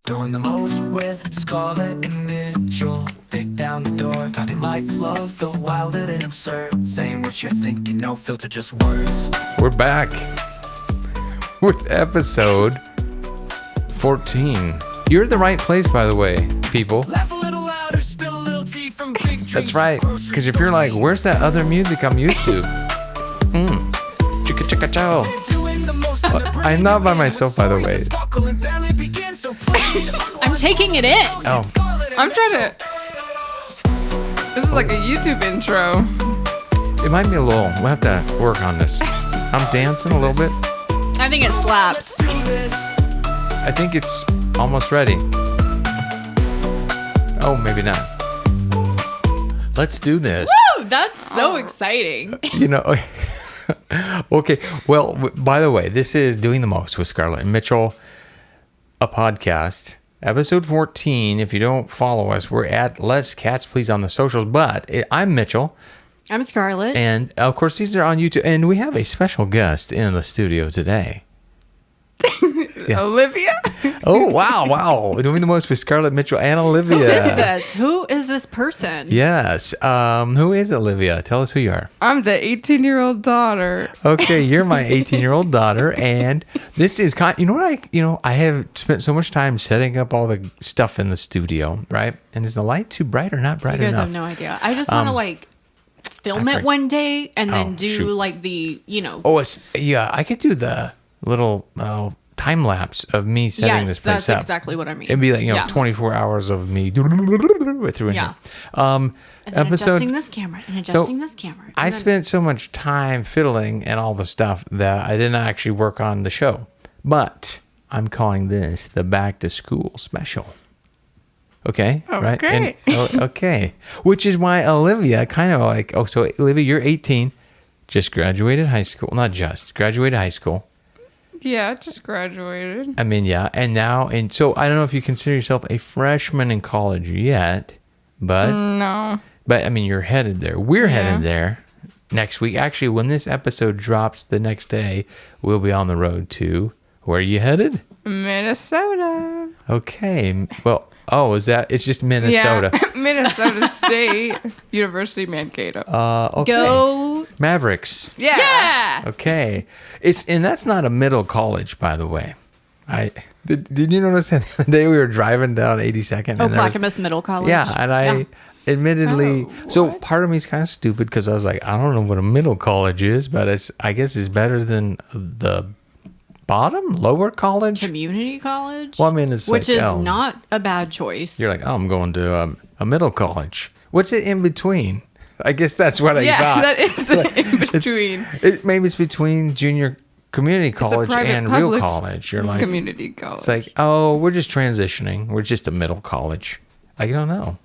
Doing the most with Scarlet and Mitchell. Dig down the door, talking life, love, the wild and absurd. Saying what you're thinking, no filter, just words. We're back with episode 14. You're at the right place, by the way, people. Laugh a little louder, spill a little tea from big drinks. That's right. Because if you're like, where's that other music I'm used to? Chicka chicka chow. I'm not by myself, by the way. I'm taking it in. Oh, I'm trying to. This is like a YouTube intro. it might be a little. We'll have to work on this. I'm dancing a little bit. I think it slaps. I think it's almost ready. Oh, maybe not. Let's do this. Woo! That's so exciting. You know, okay. Well, by the way, this is Doing the Most with Scarlet and Mitchell, a podcast, episode 14. If you don't follow us, we're at Let's Cats Please on the socials. But I'm Mitchell. I'm Scarlet. And of course, these are on YouTube. And we have a special guest in the studio today. Yeah. Olivia? Oh, wow. Doing the Most with Scarlet, Mitchell, and Olivia. Who is this? Who is this person? Yes. Who is Olivia? Tell us who you are. I'm the 18-year-old daughter. Okay, you're my 18-year-old daughter, and this is I have spent so much time setting up all the stuff in the studio, right? And is the light too bright or not bright You guys enough? have no idea. I just want to film it one day and then do shoot. Oh, I could do the little time lapse of me setting this place that's up. exactly what I mean. It'd be like 24 hours of me through in Yeah. here. And then adjusting this camera and adjusting this camera. I spent so much time fiddling and all the stuff that I didn't actually work on the show. But I'm calling this the Back to School special. Okay? Right? Okay. Okay. Which is why Olivia kind of like, so Olivia, you're 18, just graduated high school. Not just, graduated high school. Yeah, just graduated. I mean, yeah. And so I don't know if you consider yourself a freshman in college yet, but... No. But, I mean, you're headed there. We're headed there next week. Actually, when this episode drops the next day, we'll be on the road to... Where are you headed? Minnesota. Okay. Well, it's just Minnesota. Yeah, Minnesota State University, Mankato. Okay. Go. Mavericks. Yeah. Okay. And that's not a middle college, by the way. Did you notice that the day we were driving down 82nd? Oh, Clackamas Middle College. Yeah, and I admittedly, so part of me is kind of stupid because I was like, I don't know what a middle college is, but I guess it's better than the lower college. Community college. Well, I mean, it's which like, is not a bad choice. You're like, I'm going to a middle college. What's it in between? I guess that's what I thought. Yeah, that is the in between. Maybe it's between junior community college and real college. You're like community college. It's like, we're just transitioning. We're just a middle college. I don't know.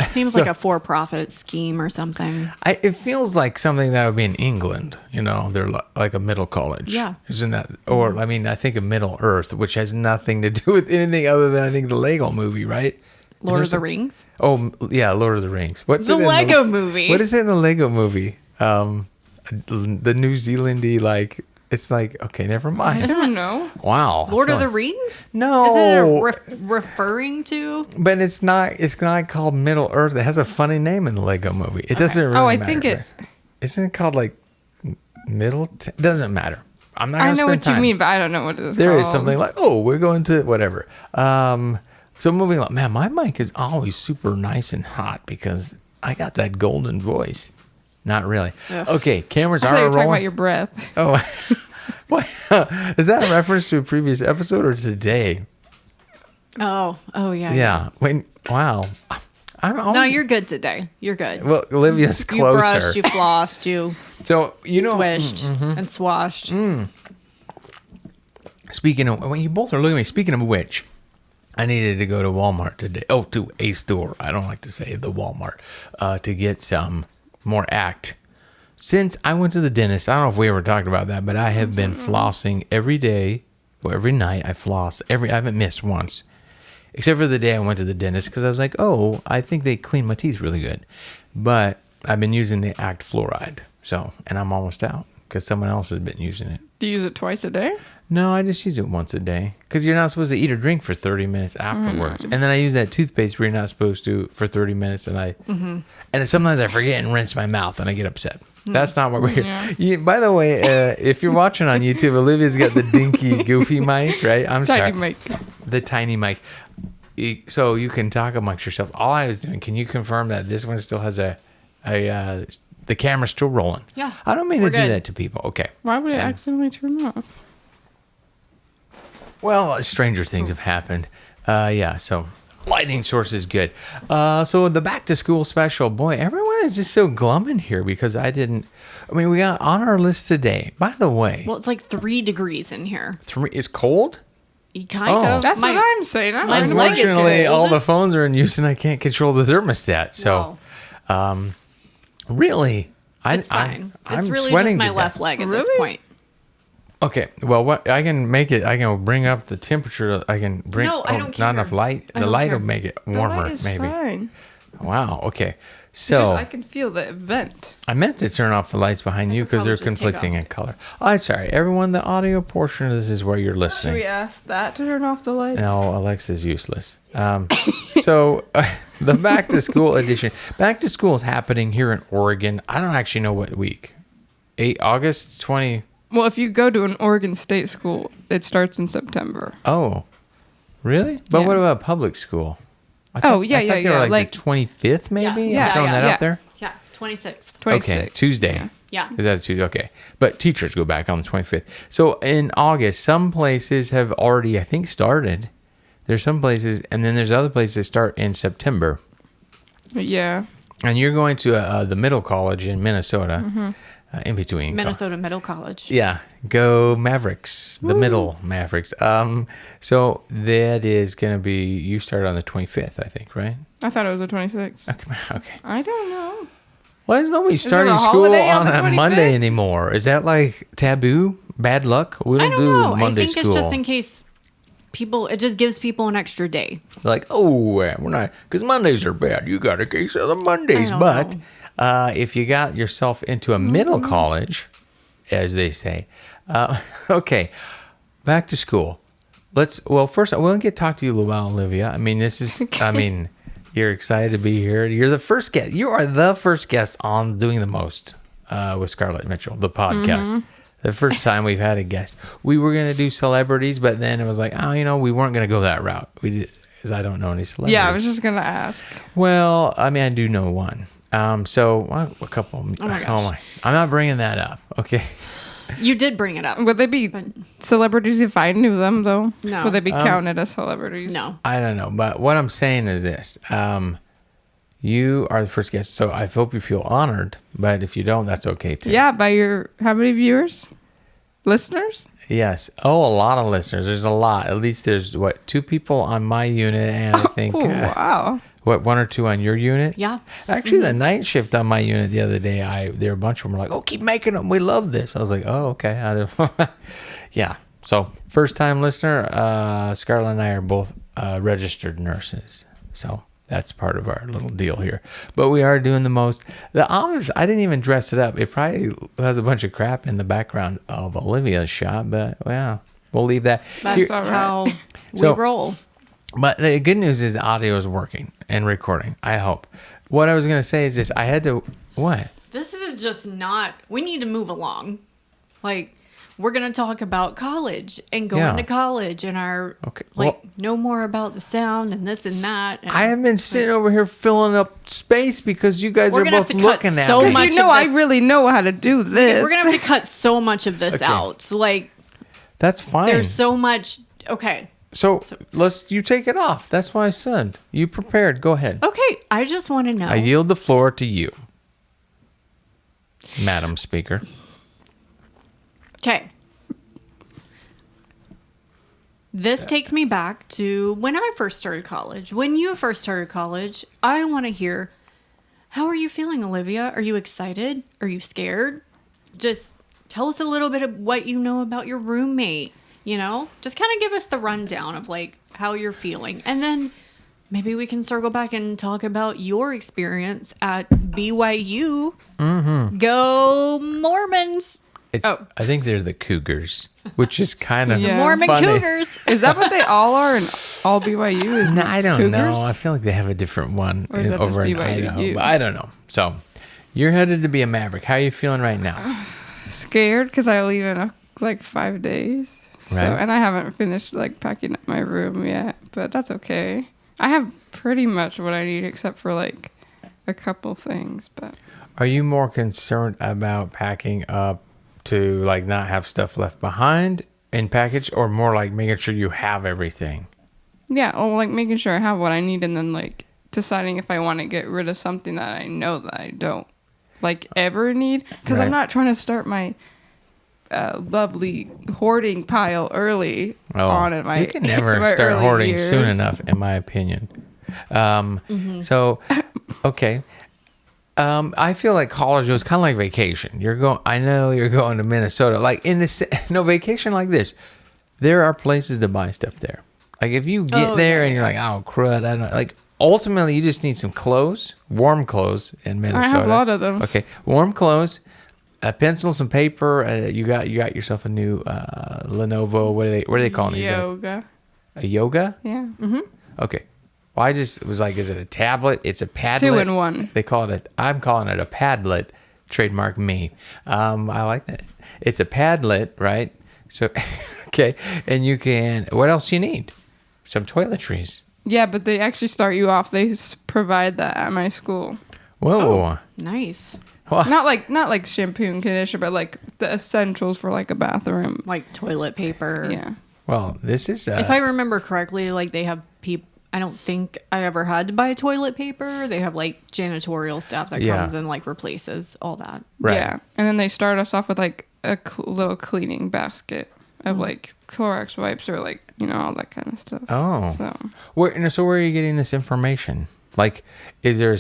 Seems like a for-profit scheme or something. It feels like something that would be in England. They're like a middle college. Yeah. Isn't that? Or, I mean, I think of Middle Earth, which has nothing to do with anything other than, I think, the Lego movie, right? Lord of the Rings? Oh, yeah, Lord of the Rings. What's The it in Lego movie. What is it in the Lego movie? The New Zealandy, it's like, okay, never mind. I don't know. Wow. Lord of the Rings? No. Is it referring to? But it's not called Middle Earth. It has a funny name in the Lego movie. It doesn't really matter. I think it... Isn't it called Middle? Doesn't matter. I'm not going to spend I know what time. you mean, but I don't know what it is There called. is something like, we're going to whatever. So moving on. Man, my mic is always super nice and hot because I got that golden voice. Not really. Ugh. Okay, cameras I thought you are were talking rolling. about your breath. Oh, what? Is that a reference to a previous episode or today? Oh, yeah. Yeah. Wow. I don't know. No, you're good today. You're good. Well, Olivia's You closer. brushed, you flossed, you So, swished and swashed. Speaking of, when you both are looking at me, speaking of which, I needed to go to Walmart today. Oh, to a store. I don't like to say the Walmart. To get some more Act. Since I went to the dentist, I don't know if we ever talked about that, but I have been flossing every day. Well, every night I floss. I haven't missed once. Except for the day I went to the dentist because I was like, I think they clean my teeth really good. But I've been using the Act fluoride. So, and I'm almost out. because someone else has been using it. Do you use it twice a day? No, I just use it once a day because you're not supposed to eat or drink for 30 minutes afterwards. And then I use that toothpaste where you're not supposed to for 30 minutes. And and sometimes I forget and rinse my mouth and I get upset. That's not what we're here. Yeah. By the way, if you're watching on YouTube, Olivia's got the dinky, goofy mic, right? I'm sorry. Tiny mic. The tiny mic. So you can talk amongst yourself. All I was doing, can you confirm that this one still has the camera's still rolling? Yeah. I don't mean to We're do good. that to people. Okay. Why would it accidentally turn off? Well, stranger things have happened. So lighting source is good. So the back to school special, boy, everyone is just so glum in here because we got on our list today. By the way, Well, it's like 3 degrees in here. 3 is cold. Kind Oh. of. That's what I'm saying. I'm Mine's not like it's Unfortunately, cold. all the phones are in use and I can't control the thermostat. So, really, It's fine. I'm It's really sweating just my to left death. leg at this Really? point. Okay, well, what I can make it, I can bring up the temperature. I can bring. No, I don't Not care. enough light. I The don't light care. will make it The warmer, light is maybe. fine. Wow. Okay. It's just So I can feel the vent. I meant to turn off the lights behind you could because they're probably just take conflicting off. in color. Oh, sorry, everyone. The audio portion of this is where you're Should listening. we ask that to turn off the lights? No, Alexa's useless. So the back to school edition. Back to school is happening here in Oregon. I don't actually know what week. August 20. Well, if you go to an Oregon State school, it starts in September. Oh, really? But Yeah. what about public school? I Oh, thought yeah, they yeah, were yeah, like the 25th, maybe. Yeah, I'm throwing that yeah. out there. Yeah, 26th. 26. Okay, Tuesday. Yeah. Yeah. Is that a Tuesday? Okay. But teachers go back on the 25th. So in August, some places have already, I think, started. There's some places, and then there's other places that start in September. Yeah. And you're going to the middle college in Minnesota, in between. Minnesota Middle College. Yeah. Go Mavericks, the middle Mavericks. So that is going to be, you start on the 25th, I think, right? I thought it was the 26th. Okay. I don't know. Why is nobody there starting a school holiday on on the a Monday 25th? anymore? Is that like taboo? Bad luck? We I don't don't do know. Monday I think school. it's just in case it just gives people an extra day. Like, oh, we're not, because Mondays are bad. You got a case of the Mondays. I But don't if you got yourself into a middle college, as they say, okay, back to school. First, we'll talk to you about Olivia. I mean, you're excited to be here. You're the first guest. You are the first guest on Doing the Most with Scarlet and Mitchell, the podcast. The first time we've had a guest. We were going to do celebrities, but then it was like, we weren't going to go that route. We did, because I don't know any celebrities. Yeah, I was just going to ask. Well, I mean, I do know one. A couple. Oh my gosh. I'm not bringing that up. Okay. You did bring it up. Would they be celebrities if I knew them, though? No. Would they be counted as celebrities? No. I don't know, but what I'm saying is this: you are the first guest, so I hope you feel honored. But if you don't, that's okay too. Yeah, by how many viewers? Listeners? Yes. Oh, a lot of listeners. There's a lot. At least there's 2 people on my unit, and I think Oh, wow. 1 or 2 on your unit. Yeah. Actually, the night shift on my unit the other day, there were a bunch of them were like, "Oh, keep making them. We love this." I was like, "Oh, okay." Yeah. So, first time listener, Scarlett and I are both registered nurses. So that's part of our little deal here. But we are doing the most. The honors, I didn't even dress it up. It probably has a bunch of crap in the background of Olivia's shot, but well, we'll leave that. That's all right. how we So- roll. But the good news is the audio is working and recording, I hope. What I was going to say is this. I had to, what? This is just not. We need to move along. Like, we're going to talk about college and going Yeah. to college and Okay, know more about the sound and this and that. And I have been sitting over here filling up space because you guys We're are gonna have both to cut looking at so me. much You know of I this- really know how to do this. we're going to have to cut so much of this Okay. out. So, like, That's fine. there's so much. Okay. So you take it off. That's why I said you prepared. Go ahead. Okay. I just want to know. I yield the floor to you, Madam Speaker. Okay. This takes me back to when I first started college. When you first started college, I want to hear, how are you feeling, Olivia? Are you excited? Are you scared? Just tell us a little bit of what you know about your roommate, Just kind of give us the rundown of like how you're feeling. And then maybe we can circle back and talk about your experience at BYU. Mm-hmm. Go Mormons. I think they're the Cougars, which is kind of Yeah. Mormon funny. Cougars. Is that what they all are in all BYU? Is No, I don't know. Cougars? I feel like they have a different one Or is that over just in BYU? Idaho. But I don't know. So you're headed to be a Maverick. How are you feeling right now? Scared because I leave in like 5 days. So, Right. and I haven't finished like packing up my room yet, but that's okay. I have pretty much what I need except for like a couple things, but Are you more concerned about packing up to like not have stuff left behind in package, or more like making sure you have everything? yeah, or like making sure I have what I need and then like deciding if I want to get rid of something that I know that I don't like ever need, because Right. I'm not trying to start my lovely hoarding pile early on in my you can never my start early hoarding years. soon enough, in my opinion. So, okay. I feel like college was kind of like vacation. I know you're going to Minnesota. Like in this, no vacation like this. There are places to buy stuff there. Like if you get there and you're like, oh crud, I don't like. Ultimately, you just need some clothes, warm clothes in Minnesota. I have a lot of them. Okay, warm clothes, a pencil, some paper. You got yourself a new Lenovo. What are they calling these? Yoga. A yoga? Yeah. Okay. Well, I just was like, is it a tablet? It's a Padlet. 2-in-1. They call it. I'm calling it a Padlet. Trademark me. I like that. It's a Padlet, right? So, okay, and you can. What else do you need? Some toiletries. Yeah, but they actually start you off. They provide that at my school. Whoa. Nice. Well, Not like shampoo and conditioner, but like the essentials for like a bathroom. Like toilet paper. Yeah. well, this is. If I remember correctly, like they have people. I don't think I ever had to buy toilet paper. They have like janitorial staff that Yeah. comes and like replaces all that. Right. Yeah. And then they start us off with like a little cleaning basket of like Clorox wipes or like, all that kind of stuff. Oh. So where are you getting this information? Like, is there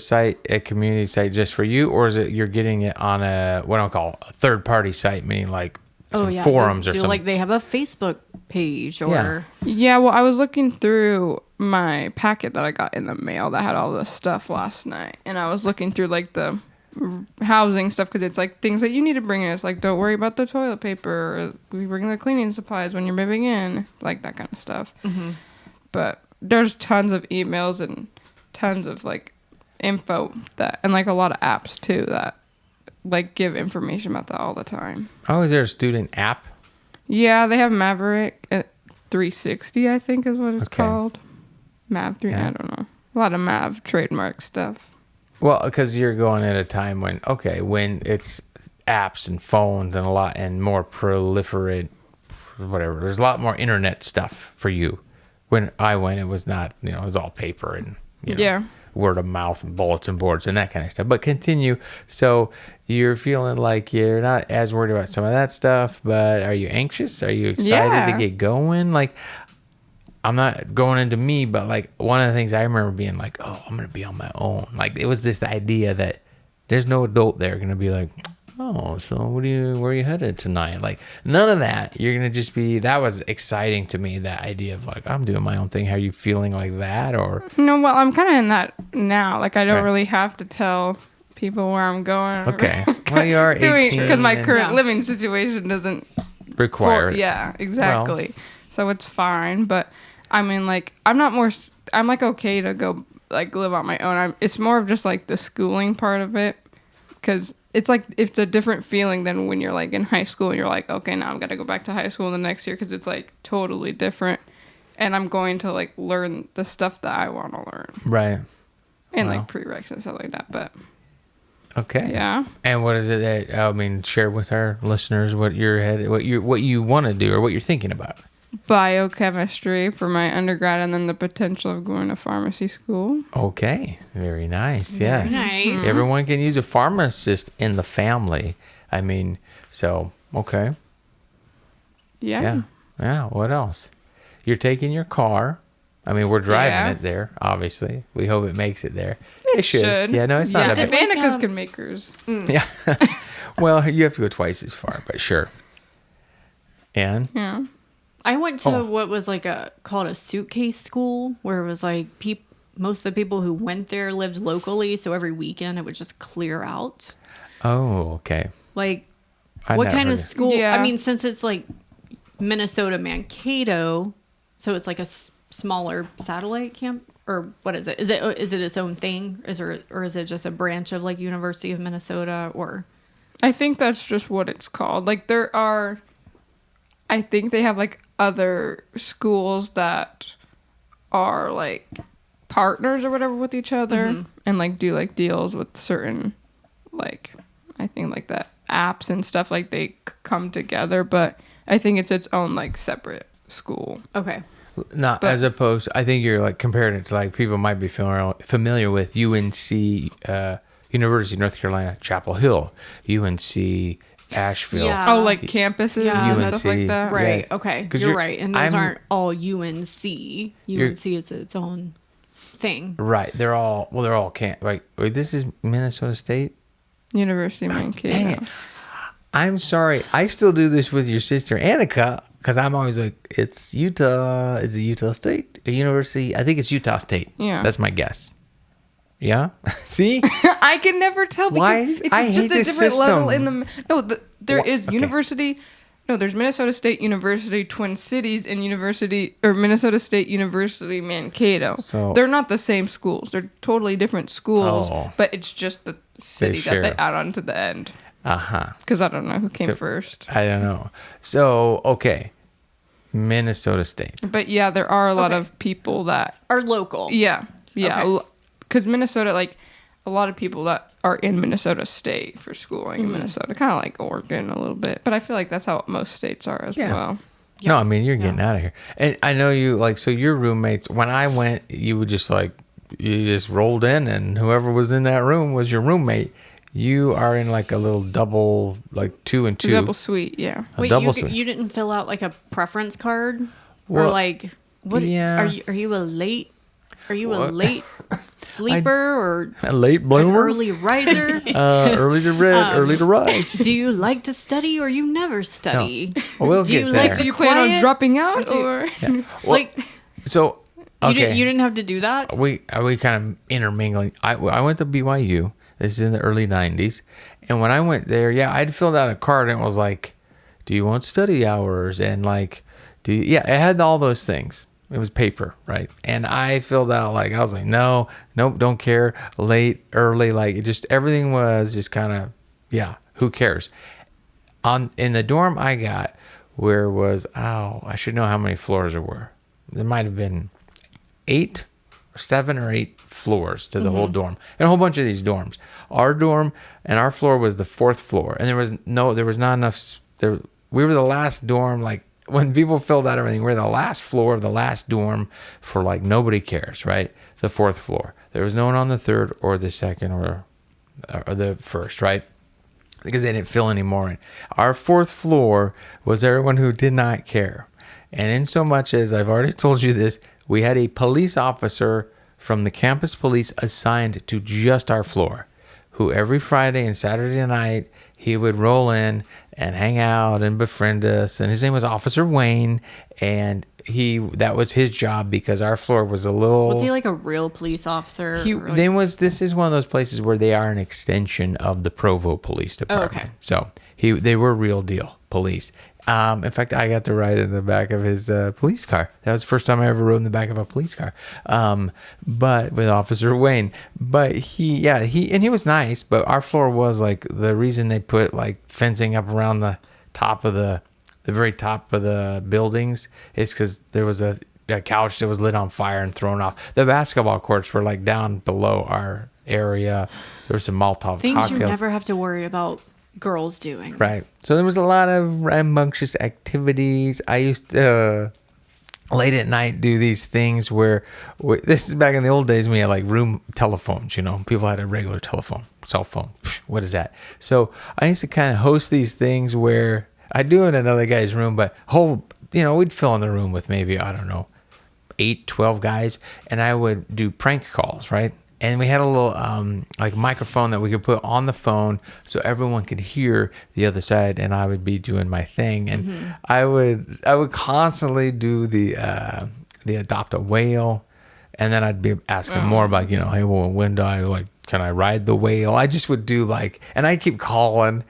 a community site just for you, or is it you're getting it on what I'll call a third party site, meaning like some forums or do something? like they have a Facebook page or Yeah. yeah, well, I was looking through my packet that I got in the mail that had all this stuff last night, and I was looking through like the housing stuff because it's like things that you need to bring in. It's like, don't worry about the toilet paper, or we bring the cleaning supplies when you're moving in, like that kind of stuff. But there's tons of emails and tons of like info and like a lot of apps too that like give information about that all the time. Oh, is there a student app? Yeah, they have Maverick 360, I think is what it's Okay. called. Mav 3, Yeah. I don't know. A lot of Mav trademark stuff. Well, because you're going at a time when it's apps and phones and a lot and more proliferate, whatever. There's a lot more internet stuff for you. When I went, it was not, it was all paper and Yeah. word of mouth and bulletin boards and that kind of stuff. But continue. So you're feeling like you're not as worried about some of that stuff, but are you anxious? Are you excited Yeah. to get going? Like, I'm not going into me, but like one of the things I remember being like, oh, I'm going to be on my own. Like it was this idea that there's no adult there going to be like, oh, so where are you headed tonight? Like none of that. You're going to just be, that was exciting to me. That idea of like, I'm doing my own thing. How are you feeling like that? Or No, well, I'm kind of in that now. Like, I don't Right. really have to tell people where I'm going. okay. Well, you are 18. Because my and current Yeah. living situation doesn't require it. yeah, exactly. So it's fine. But I mean, like, I'm like okay to go like live on my own. It's more of just like the schooling part of it, because it's like it's a different feeling than when you're like in high school and you're like, okay, now I'm gonna go back to high school the next year, because it's like totally different, and I'm going to like learn the stuff that I want to learn Right. and Wow. like prereqs and stuff like that. But Okay. yeah, And what is it that share with our listeners what you want to do or what you're thinking about? biochemistry for my undergrad, and then the potential of going to pharmacy school. Okay. Very nice. Yes. nice. Everyone can use a pharmacist in the family. Okay. Yeah. Yeah. What else? You're taking your car. We're driving Yeah. it there, obviously. We hope it makes it there. It should. Yeah, no, it's not Yeah. a Is it bad. like, Anika's can make hers. Yeah. Well, you have to go twice as far, but sure. And Yeah. I went to Oh. what was like called a suitcase school, where it was like most of the people who went there lived locally, so every weekend it would just clear out. oh, okay. Like What kind of school? Yeah. I mean, since it's like Minnesota Mankato, so it's like a smaller satellite camp, or what is it? Is it its own thing? Or is it just a branch of like University of Minnesota? Or I think that's just what it's called. Like I think they have like other schools that are like partners or whatever with each other and like do like deals with certain like I think like that apps and stuff, like they come together, but I think it's its own like separate school. okay, Not But- as opposed. I think you're like comparing it to like people might be familiar with UNC, University of North Carolina, Chapel Hill, UNC, Asheville. Yeah. Oh, like campuses Yeah. and stuff like UNC. that. right, Yeah. okay, 'Cause you're you're- right, and those I'm- aren't all UNC. UNC is its own thing. Right. They're all right. Wait, this is Minnesota State. University of Mankato. Dang it. I'm sorry. I still do this with your sister Annika because I'm always like, it's Utah. Is it Utah State or University? I think it's Utah State. Yeah. That's my guess. Yeah. See? I can never tell because Why? it's I just hate a this different level system. in the. No, there is Okay. University. No, there's Minnesota State University Twin Cities and University or Minnesota State University Mankato. So- they're not the same schools. They're totally different schools. Oh. But it's just the city that share. they add on to the end. Uh-huh. Because I don't know who came first. I don't know. So, okay. Minnesota State. But yeah, there are a lot Okay. of people that. Are local. Yeah, yeah. Okay. Because Minnesota, like a lot of people that are in Minnesota State for schooling in Minnesota, kind of like Oregon a little bit. But I feel like that's how most states are as Yeah. well. No, I mean, you're getting out of here. And I know you, like, so your roommates, when I went, you would just, like, you just rolled in and whoever was in that room was your roommate. You are in, like, a little double, like, 2 and 2. Double suite, yeah. A Wait, double suite. you didn't fill out like a preference card, or Well, like what? yeah. Are you a late? Are you a What? late sleeper or A late an bloomer? early riser? Early to red, early to rise. Do you like to study or you never study? We'll Do get you there. like Do to you plan on quiet? dropping out Do- or? Well, Like so, okay. you didn't have to do that. we kind of intermingling. I went to BYU. This is in the early 90s. And when I went there, yeah, I'd filled out a card and it was like, do you want study hours? And like, it had all those things. It was paper, right? And I filled out like, I was like, nope, don't care. Late, early, like it just, everything was just kind of, yeah, who cares? In the dorm I got, where was, I should know how many floors there were. There might have been 7 or 8 floors to the whole dorm, and a whole bunch of these dorms. Our dorm and our floor was the 4th floor, and there was not enough. We were the last dorm. Like when people filled out everything, we're the last floor of the last dorm for like nobody cares, right? The 4th floor. There was no one on the 3rd or the 2nd or the 1st, right? Because they didn't fill any more in. Our 4th floor was everyone who did not care. And in so much as I've already told you this, we had a police officer from the campus police assigned to just our floor, who every Friday and Saturday night, he would roll in and hang out and befriend us. And his name was Officer Wayne. And that was his job because our floor was a little... Was he like a real police officer? or, like- This is one of those places where they are an extension of the Provo Police Department. okay. So they were real deal police. In fact, I got to ride in the back of his police car. That was the first time I ever rode in the back of a police car. But with Officer Wayne. But he was nice. But our floor was like the reason they put like fencing up around the top of the very top of the buildings is because there was a couch that was lit on fire and thrown off. The basketball courts were like down below our area. There were some Molotov things cocktails. you never have to worry about girls doing. Right. So there was a lot of rambunctious activities. I used to late at night do these things where this is back in the old days when we had like room telephones, people had a regular telephone, cell phone. What is that? So I used to kind of host these things where I do it in another guy's room, but we'd fill in the room with maybe, I don't know, 8, 12 guys, and I would do prank calls, right? And we had a little like microphone that we could put on the phone so everyone could hear the other side, and I would be doing my thing, and I would constantly do the adopt a whale, and then I'd be asking more about hey, well, when do I can I ride the whale? I just would do and I keep calling.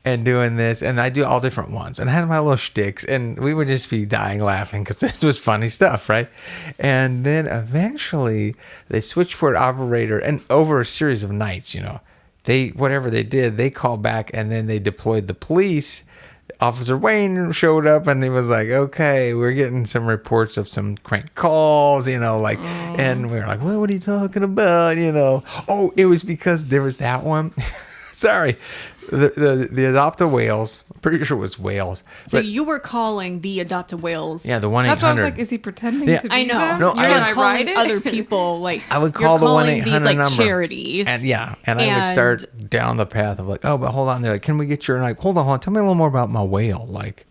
and doing this, and I do all different ones, and I had my little shticks, and we would just be dying laughing because this was funny stuff, right? And then eventually the switchboard operator, and over a series of nights, they whatever they did, they called back, and then they deployed the police. Officer Wayne showed up, and he was like, okay, we're getting some reports of some crank calls, and we were like, well, what are you talking about? Oh, it was because there was that one. Sorry. The adopt a whales. I'm pretty sure it was whales. So you were calling the adopt a whales. Yeah, the 1-800. That's why I was like, is he pretending to be I know. them? No, You're I like would calling write it? other people like I would you're call the calling 1-800 these like number. charities. And I would start down the path of like, oh, but hold on. They're like, can we get your, like, hold on. Tell me a little more about my whale. Like,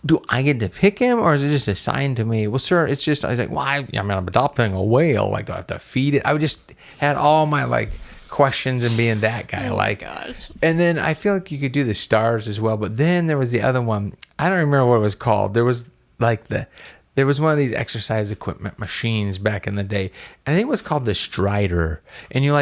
do I get to pick him, or is it just assigned to me? Well, sir, it's just, I was like, well, I'm adopting a whale. Like, do I have to feed it? I would just had all my like questions and being that guy. Gosh. And then I feel like you could do the stars as well. But then there was the other one. I don't remember what it was called. There was like there was one of these exercise equipment machines back in the day. I think it was called the Strider. And you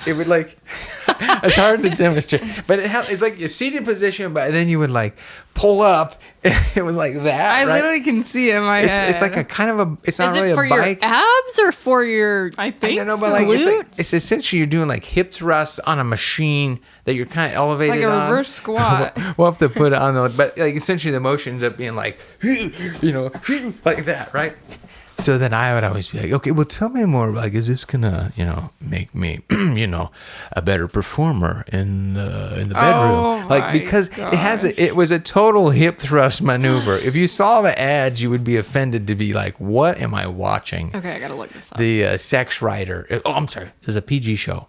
it's hard to demonstrate, but it's like your seated position, but then you would like pull up. It was like that. I right? literally can see it in my head. It's like a kind of a. It's not Is really it for a bike. your abs or for your I think I don't know, so. but like glutes? it's essentially you're doing like hip thrusts on a machine that you're kind of elevated Like a on. reverse squat. We'll have to put it on but like essentially the motion ends up being like, like that, right? So then I would always be like, okay, well, tell me more. Like, is this gonna, make me, a better performer in the bedroom? Oh, like, my because it was a total hip thrust maneuver. If you saw the ads, you would be offended to be like, what am I watching? Okay, I gotta look this up. The Sex Rider. Oh, I'm sorry. There's a PG show.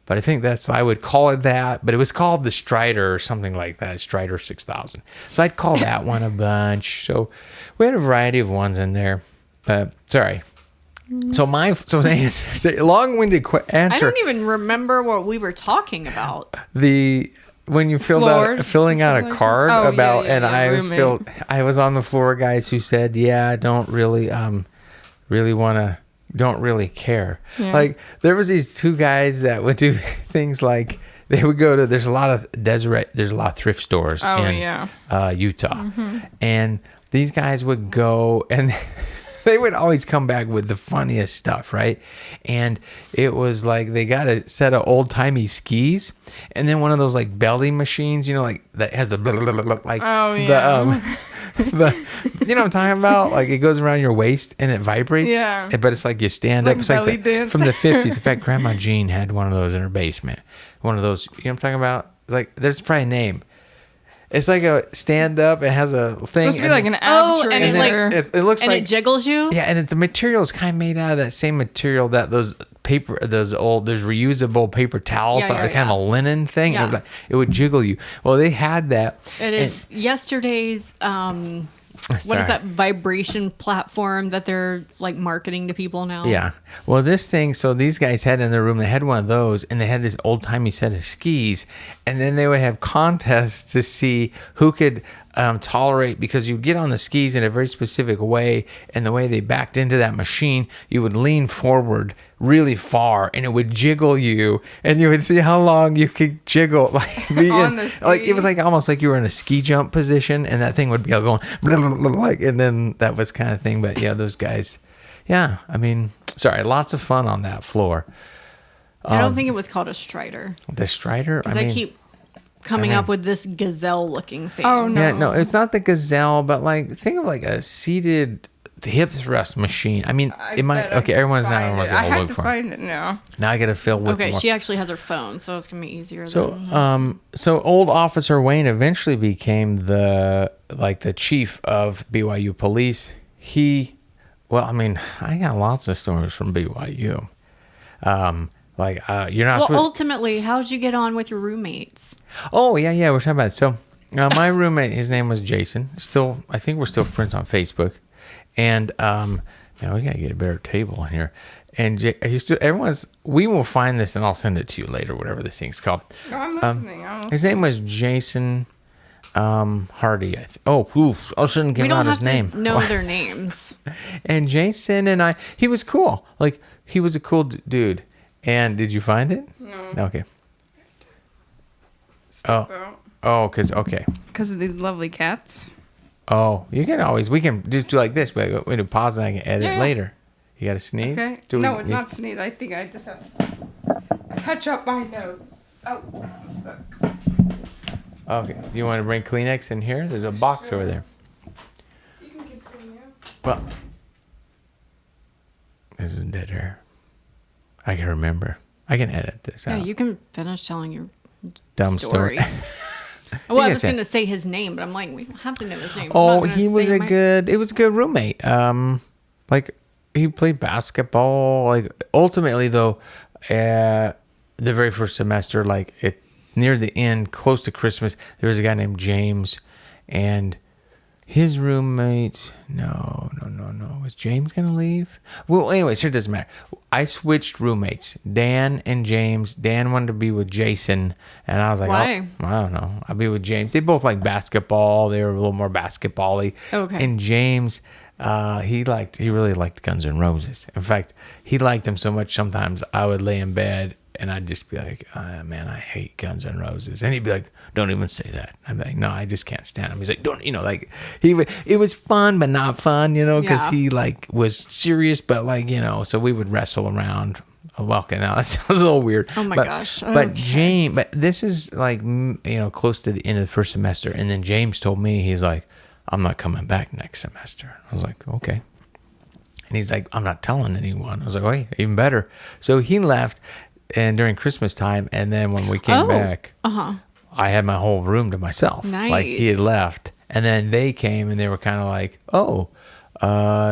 But I think I would call it that. But it was called the Strider or something like that. Strider 6000. So I'd call that one a bunch. So we had a variety of ones in there. But sorry. So the long-winded answer. I don't even remember what we were talking about. When you Floors. filling out a card Oh, about, yeah, and yeah, I roommate. I was on the floor, guys who said, yeah, I don't really don't really care. Yeah. Like there was these two guys that would do things like they would go to. There's a lot of thrift stores in Utah, and these guys would go and. They would always come back with the funniest stuff, right? And it was like they got a set of old-timey skis and then one of those like belly machines, like that has the like Oh, yeah. you know what I'm talking about? Like it goes around your waist and it vibrates. Yeah. But it's like you stand Like up. It's belly like dance. from the 50s. In fact, Grandma Jean had one of those in her basement. One of those, you know what I'm talking about? It's like there's probably a name. It's like a stand up. It has a thing. It's supposed to be like an ab Oh, and it, trainer. like- it looks And like it jiggles you? yeah, and the material is kind of made out of that same material that there's reusable paper towels Yeah, are yeah, kind of a linen thing. Yeah. And it would jiggle you. Well, they had that. It is yesterday's what Sorry. is that vibration platform that they're like marketing to people now? Yeah. Well, this thing, so these guys had in their room, they had one of those, and they had this old timey set of skis, and then they would have contests to see who could tolerate, because you get on the skis in a very specific way, and the way they backed into that machine, you would lean forward really far, and it would jiggle you, and you would see how long you could jiggle, like be On the ski. like it was like almost like you were in a ski jump position, and that thing would be going like, and then that was kind of thing. But yeah, those guys, yeah, I mean, sorry, lots of fun on that floor. I don't think it was called a Strider. The Strider, Because I keep coming mean- up with this gazelle looking thing. Oh, no. yeah, no, it's not the Gazelle, but like think of like a seated hip thrust machine. I mean, it might. Okay, everyone's I gonna have look to for it. find it now. Now I gotta fill with Okay, more. she actually has her phone, so it's gonna be easier. So old Officer Wayne eventually became the chief of BYU police. I mean, I got lots of stories from BYU. You're not. Well, ultimately, how'd you get on with your roommates? Oh yeah, we're talking about it. So my roommate, his name was Jason. I think we're still friends on Facebook. And we gotta get a better table in here. And we will find this and I'll send it to you later, whatever this thing's called. No, I'm listening. His name was Jason Hardy. I shouldn't give We don't out have his name. to know their names. And Jason and he was cool. Like he was a cool dude. And did you find it? No. Okay. step out. Because okay. Because of these lovely cats. Oh, you can always, we can just do like this. We do pause and I can edit Yeah. later. You got to sneeze? Okay. No, it's not sneeze. I think I just have to touch up my nose. Oh, I'm stuck. Okay. You want to bring Kleenex in here? There's a box over there. You can get them now. Well, this is dead air. I can remember. I can edit this Yeah, out. you can finish telling your Dumb story. story. Well, I can was say- going to say his name, but I'm like, we don't have to know his name. I'm Oh, not gonna he was say it was a good roommate. Like he played basketball. Like ultimately though, the very first semester, like it near the end, close to Christmas, there was a guy named James, and his roommate. No. Was James gonna leave? Well, anyways, here it doesn't matter. I switched roommates, Dan and James. Dan wanted to be with Jason, and I was like, Why? oh, I don't know. I'll be with James. They both like basketball. They were a little more basketball-y. Okay. And James, he really liked Guns N' Roses. In fact, he liked them so much. Sometimes I would lay in bed and I'd just be like, man, I hate Guns N' Roses. And he'd be like, don't even say that. I'm like, no, I just can't stand him. He's like, don't, like it was fun, but not fun, because Yeah. he like was serious, but like, so we would wrestle around. Well, okay, now that sounds a little weird. Oh my gosh. But Okay. James, but this is like, close to the end of the first semester. And then James told me, he's like, I'm not coming back next semester. I was like, okay. And he's like, I'm not telling anyone. I was like, wait, even better. So he left, and during Christmas time, and then when we came back, I had my whole room to myself. Like he had Nice. left, and then they came, and they were kind of like, oh,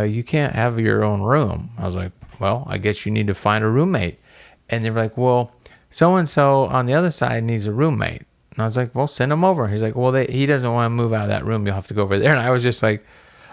you can't have your own room. I was like, well, I guess you need to find a roommate. And they were like, well, so and so on the other side needs a roommate. And I was like, well, send him over. He's like, well, he doesn't want to move out of that room. You'll have to go over there. And I was just like,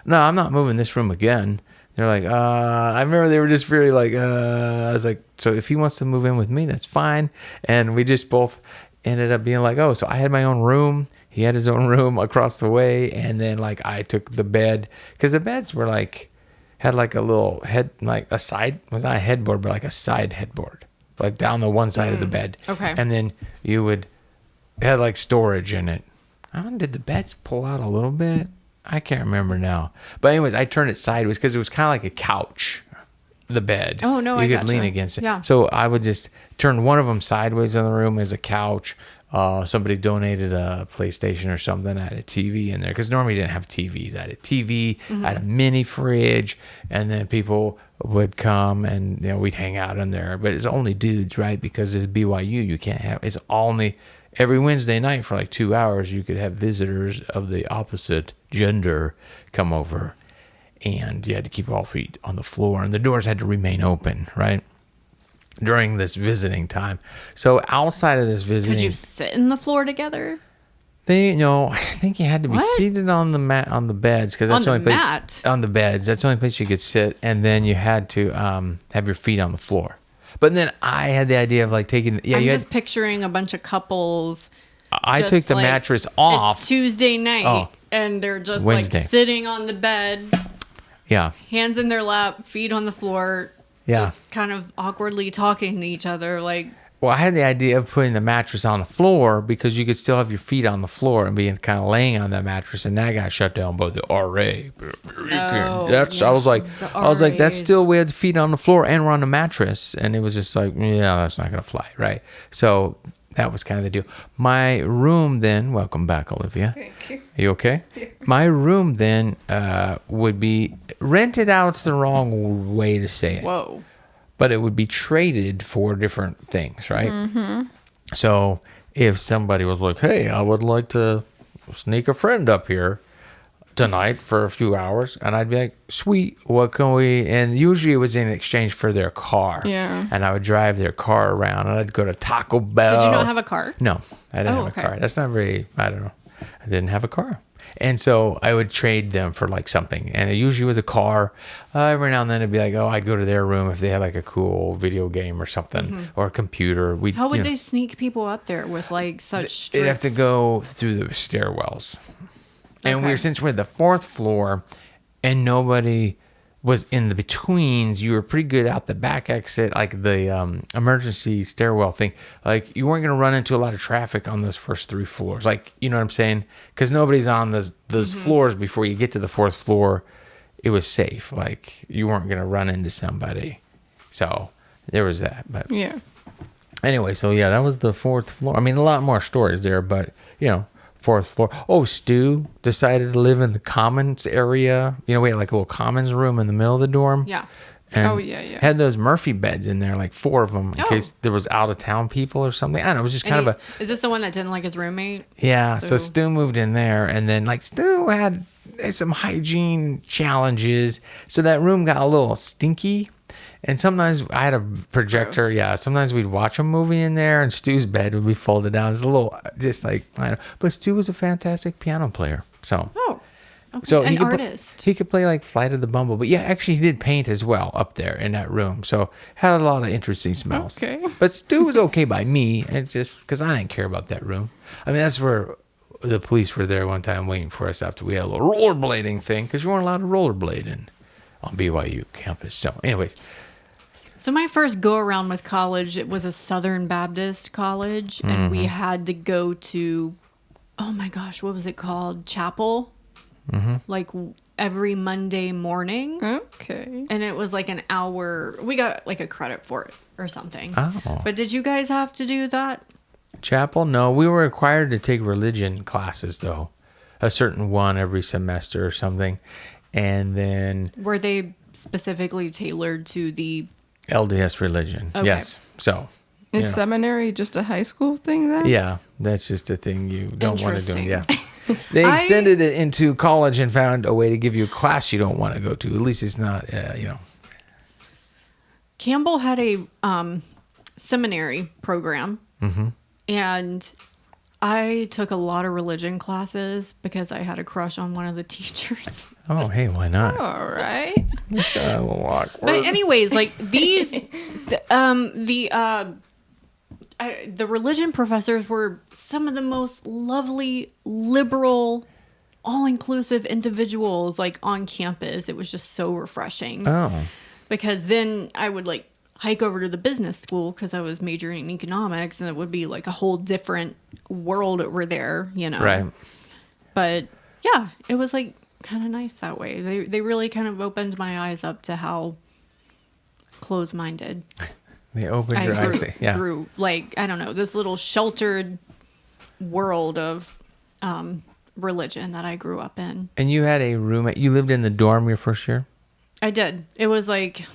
no, I'm not moving this room again. They're like, I remember they were just really like, I was like, so if he wants to move in with me, that's fine. And we just both ended up being like, oh, so I had my own room. He had his own room across the way. And then like I took the bed, because the beds were like, had like a little head, like a side, was not a headboard, but like a side headboard, like down the one side of the bed. Okay. And then it had like storage in it. Did the beds pull out a little bit? I can't remember now. But anyways, I turned it sideways because it was kind of like a couch, the bed. Oh, no, you I could gotcha. lean against it. Yeah. So I would just turn one of them sideways in the room as a couch. Somebody donated a PlayStation or something. I had a TV in there because normally you didn't have TVs. I had a TV, I had a mini fridge, and then people would come and we'd hang out in there. But it's only dudes, right? Because it's BYU, you can't have. It's only every Wednesday night for like 2 hours. You could have visitors of the opposite gender come over, and you had to keep all feet on the floor, and the doors had to remain open, right? During this visiting time. So outside of this visiting, Could you sit in the floor together? I think you had to be What? seated on the mat on the beds because that's On the only the place mat? on the beds. That's the only place you could sit, and then you had to have your feet on the floor. But then I had the idea of like taking I'm you just picturing a bunch of couples. I just took the like, mattress off. It's Tuesday night, Oh. and they're just Wednesday. like sitting on the bed, Yeah, hands in their lap, feet on the floor, Yeah. just kind of awkwardly talking to each other. Like, well, I had the idea of putting the mattress on the floor because you could still have your feet on the floor and being kind of laying on that mattress, and that got shut down by the RA. Oh, I was like, the that's RAs. still we had feet on the floor and we're on the mattress, and it was just like, yeah, that's not gonna fly, right? So that was kind of the deal. My room then, welcome back, Olivia. Thank you. Are you okay? My room then would be rented out. It's the wrong way to say it. whoa. But it would be traded for different things, right? So if somebody was like, hey, I would like to sneak a friend up here tonight for a few hours, and I'd be like, sweet, what can we, and usually it was in exchange for their car. Yeah. And I would drive their car around, and I'd go to Taco Bell. Did you not have a car? No, I didn't Oh, have okay. a car. That's not very, I don't know. I didn't have a car. And so I would trade them for like something. And it usually was a car. Every now and then it'd be like, oh, I'd go to their room if they had like a cool video game or something or a computer. How would they sneak people up there with like such They'd have to strict- go through the stairwells. And Okay. since we're the fourth floor and nobody was in the betweens. You were pretty good out the back exit, like the emergency stairwell thing. Like you weren't going to run into a lot of traffic on those first 3 floors. Like, you know what I'm saying? Because nobody's on those floors before you get to the 4th floor. It was safe. Like you weren't going to run into somebody. So there was that. But Yeah. anyway, so yeah, that was the 4th floor. I mean, a lot more stories there, but 4th floor. Oh, Stu decided to live in the commons area. We had like a little commons room in the middle of the dorm. Yeah. And Oh, yeah, yeah. had those Murphy beds in there, like 4 of them, in Oh. case there was out of town people or something. I don't know. It was just kind of Is this the one that didn't like his roommate? yeah. So So- Stu moved in there, and then like Stu had some hygiene challenges, so that room got a little stinky. And sometimes I had a projector. Gross. Yeah, sometimes we'd watch a movie in there, and Stu's bed would be folded down. It's a little just like I don't know. But Stu was a fantastic piano player, so. Oh. Okay. So An he could artist. he could play like Flight of the Bumble, but yeah, actually he did paint as well up there in that room. So had a lot of interesting smells. Okay. But Stu was okay by me, and just because I didn't care about that room. I mean, that's where the police were there one time waiting for us after we had a little rollerblading thing because you weren't allowed to rollerblade on BYU campus. So, anyways, So my first go around with college, it was a Southern Baptist college, and we had to go to, oh my gosh, what was it called? Chapel, like every Monday morning, Okay. and it was like an hour. We got like a credit for it or something. Oh. But did you guys have to do that? chapel. No, we were required to take religion classes though, a certain one every semester or something, and then Were they specifically tailored to the? LDS religion. Okay. Yes. So. Is you know. seminary just a high school thing then? Yeah, that's just a thing you don't want to do. Interesting. Yeah. They extended it into college and found a way to give you a class you don't want to go to. At least it's not, Campbell had a seminary program, and I took a lot of religion classes because I had a crush on one of the teachers. Oh, hey, why not? All right. It's a little awkward. But anyways, like these, the religion professors were some of the most lovely, liberal, all-inclusive individuals like on campus. It was just so refreshing. Oh, Because then I would like hike over to the business school because I was majoring in economics, and it would be like a whole different world over there, you know. right. But yeah, it was like kind of nice that way. They really kind of opened my eyes up to how close-minded They opened I your eyes. Yeah. grew. Like, I don't know, this little sheltered world of religion that I grew up in. And you had a roommate. You lived in the dorm your first year? I did. It was like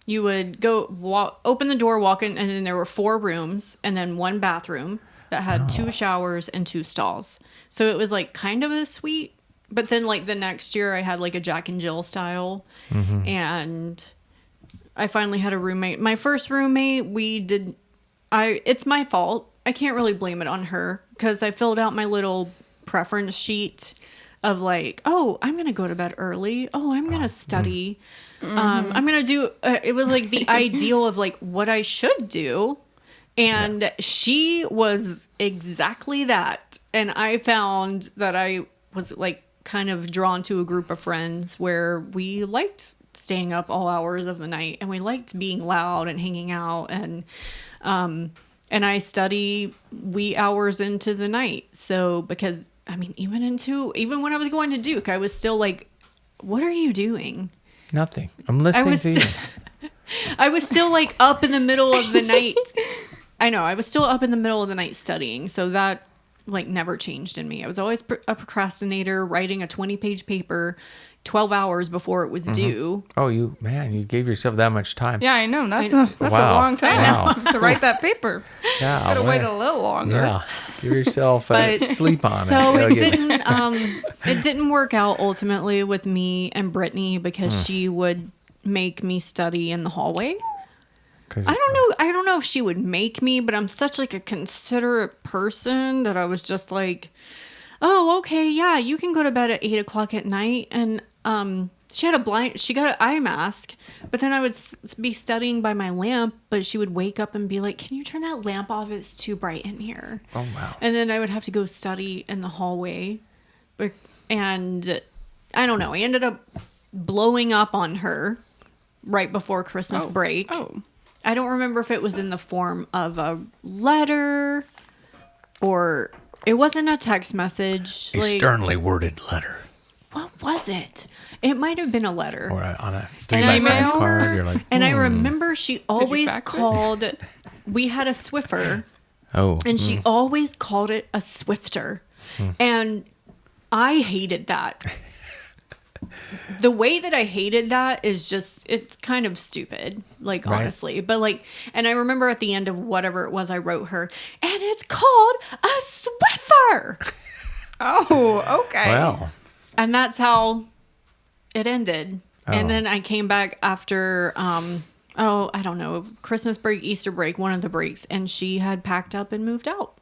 you would go open the door, walk in, and then there were 4 rooms and then 1 bathroom that had 2 showers and 2 stalls. So it was like kind of a suite. But then like the next year I had like a Jack and Jill style. And I finally had a roommate. My first roommate, it's my fault. I can't really blame it on her because I filled out my little preference sheet of like, oh, I'm going to go to bed early. Oh, I'm going to study. I'm going to do, it was like the ideal of like what I should do. And she was exactly that. And I found that I was like kind of drawn to a group of friends where we liked staying up all hours of the night and we liked being loud and hanging out, and I study wee hours into the night. So because I mean even when I was going to Duke, I was still like, what are you doing? Nothing. I'm listening to you. I was still like up in the middle of the night. I know, I was still up in the middle of the night studying. So that like never changed in me. I was always a procrastinator, writing a 20-page paper 12 hours before it was due. Oh, you gave yourself that much time. Yeah, I know. That's I- a Wow. long time Wow. to write that paper. Yeah. Gotta wait well, a little longer. Yeah. Give yourself a But- sleep on So it. it didn't work out ultimately with me and Brittany because she would make me study in the hallway. I don't know if she would make me, but I'm such like a considerate person that I was just like, oh, okay, yeah, you can go to bed at 8:00 at night. And she got an eye mask, but then I would be studying by my lamp, but she would wake up and be like, can you turn that lamp off? It's too bright in here. Oh, wow. And then I would have to go study in the hallway. And I don't know. I ended up blowing up on her right before Christmas break. Oh. I don't remember if it was in the form of a letter or it wasn't a text message. A sternly worded letter. What was it? It might have been a letter. Or on a And 3x5 card. You're like, I remember she always fax it? called. We had a Swiffer, oh. and she always called it a Swifter, and I hated that. The way that I hated that is just, it's kind of stupid, like, Right. honestly. But, like, and I remember at the end of whatever it was, I wrote her, and it's called a Swiffer. Oh, okay. Well, And that's how it ended. Oh. And then I came back after, I don't know, Christmas break, Easter break, one of the breaks, and she had packed up and moved out.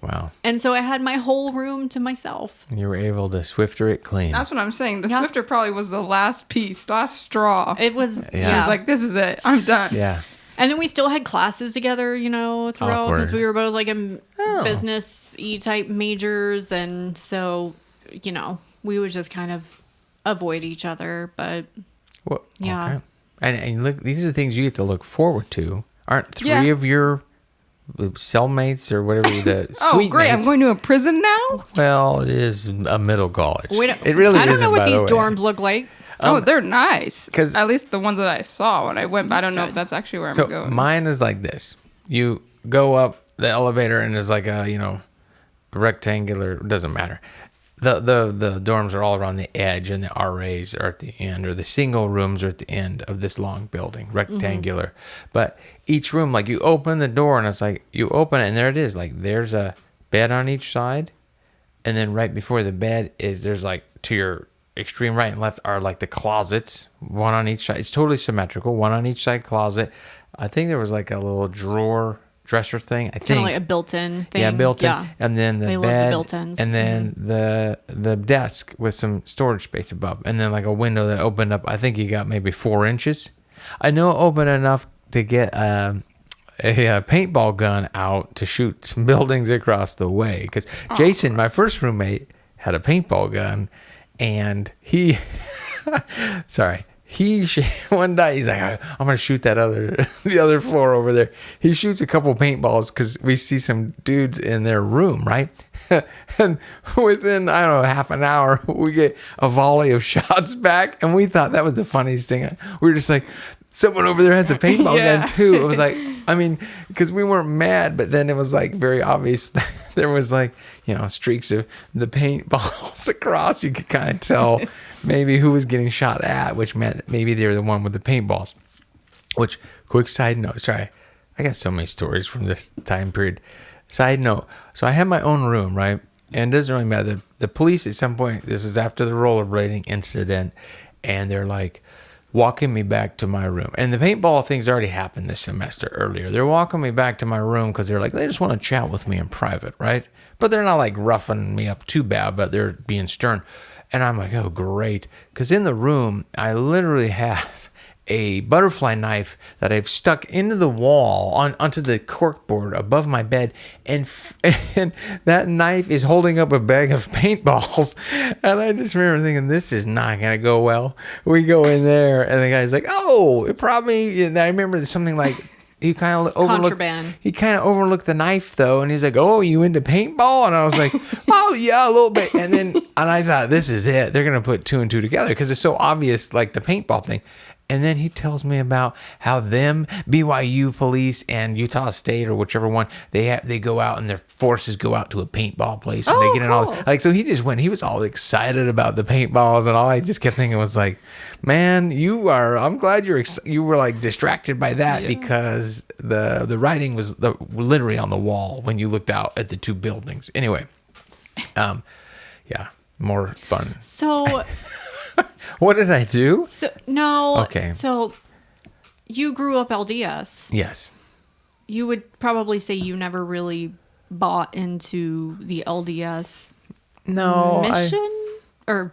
wow. And so I had my whole room to myself. You were able to Swifter it clean. That's what I'm saying. The Yeah. Swifter probably was the last piece, last straw. It was, Yeah. She was like, this is it. I'm done. Yeah. And then we still had classes together, throughout, because Awkward. we were both like in Oh. business-y type majors. And so, we would just kind of avoid each other. But Well, Yeah. okay. And look, these are the things you get to look forward to. Aren't three Yeah. of your cellmates or whatever the Oh, sweet great. I'm mates? going to a prison now? Well, it is a middle college. we don't, It really I don't isn't, know what by the these way. dorms look like. Oh, they're nice. 'cause- At least the ones that I saw when I went, but I don't know good. if that's actually where So I'm going. mine is like this. You go up the elevator and there's like a, rectangular, doesn't matter. The dorms are all around the edge and the RAs are at the end, or the single rooms are at the end of this long building, rectangular. But each room, like you open the door and it's like you open it and there it is. Like there's a bed on each side. And then right before the bed there's like to your extreme right and left are like the closets, one on each side. It's totally symmetrical, one on each side closet. I think there was like a little dresser thing. I Kind of think like a built-in thing. yeah, built-in. Yeah. And then the They love the bed, built-ins. and then the desk with some storage space above, and then like a window that opened up. I think you got maybe 4 inches. I know it opened enough to get a paintball gun out to shoot some buildings across the way. Because Jason, my first roommate, had a paintball gun, and he, one night he's like, I'm gonna shoot the other floor over there. He shoots a couple paintballs because we see some dudes in their room, right? And within, I don't know, half an hour, we get a volley of shots back, and we thought that was the funniest thing. We were just like, someone over there has a paintball Yeah. gun too. It was like, because we weren't mad, but then it was like very obvious that there was like, streaks of the paintballs across. You could kind of tell maybe who was getting shot at, which meant that maybe they were the one with the paintballs. Which, quick side note, sorry, I got so many stories from this time period. Side note, so I had my own room, right? And it doesn't really matter. The police at some point, this is after the rollerblading incident, and they're like walking me back to my room. And the paintball thing's already happened this semester earlier. They're walking me back to my room because they're like, they just want to chat with me in private, right? But they're not like roughing me up too bad, but they're being stern. And I'm like, oh, great. Because in the room, I literally have a butterfly knife that I've stuck into the wall onto the corkboard above my bed, and that knife is holding up a bag of paintballs. And I just remember thinking, this is not gonna go well. We go in there, and the guy's like, oh, it probably. And I remember something like, he kind of overlooked. Contraband. He kind of overlooked the knife though, and he's like, "Oh, you into paintball?" And I was like, "Oh yeah, a little bit." And I thought, this is it. They're gonna put 2 and 2 together because it's so obvious, like the paintball thing. And then he tells me about how them BYU police and Utah State or whichever one they go out and their forces go out to a paintball place and they get in all cool. like, so he just went, he was all excited about the paintballs, and all I just kept thinking was like, man, I'm glad you were like distracted by that because the writing was literally on the wall when you looked out at the 2 buildings. Anyway, yeah, more fun. So, What did I do? no. Okay. So, you grew up LDS. Yes. You would probably say you never really bought into the LDS No, mission? Or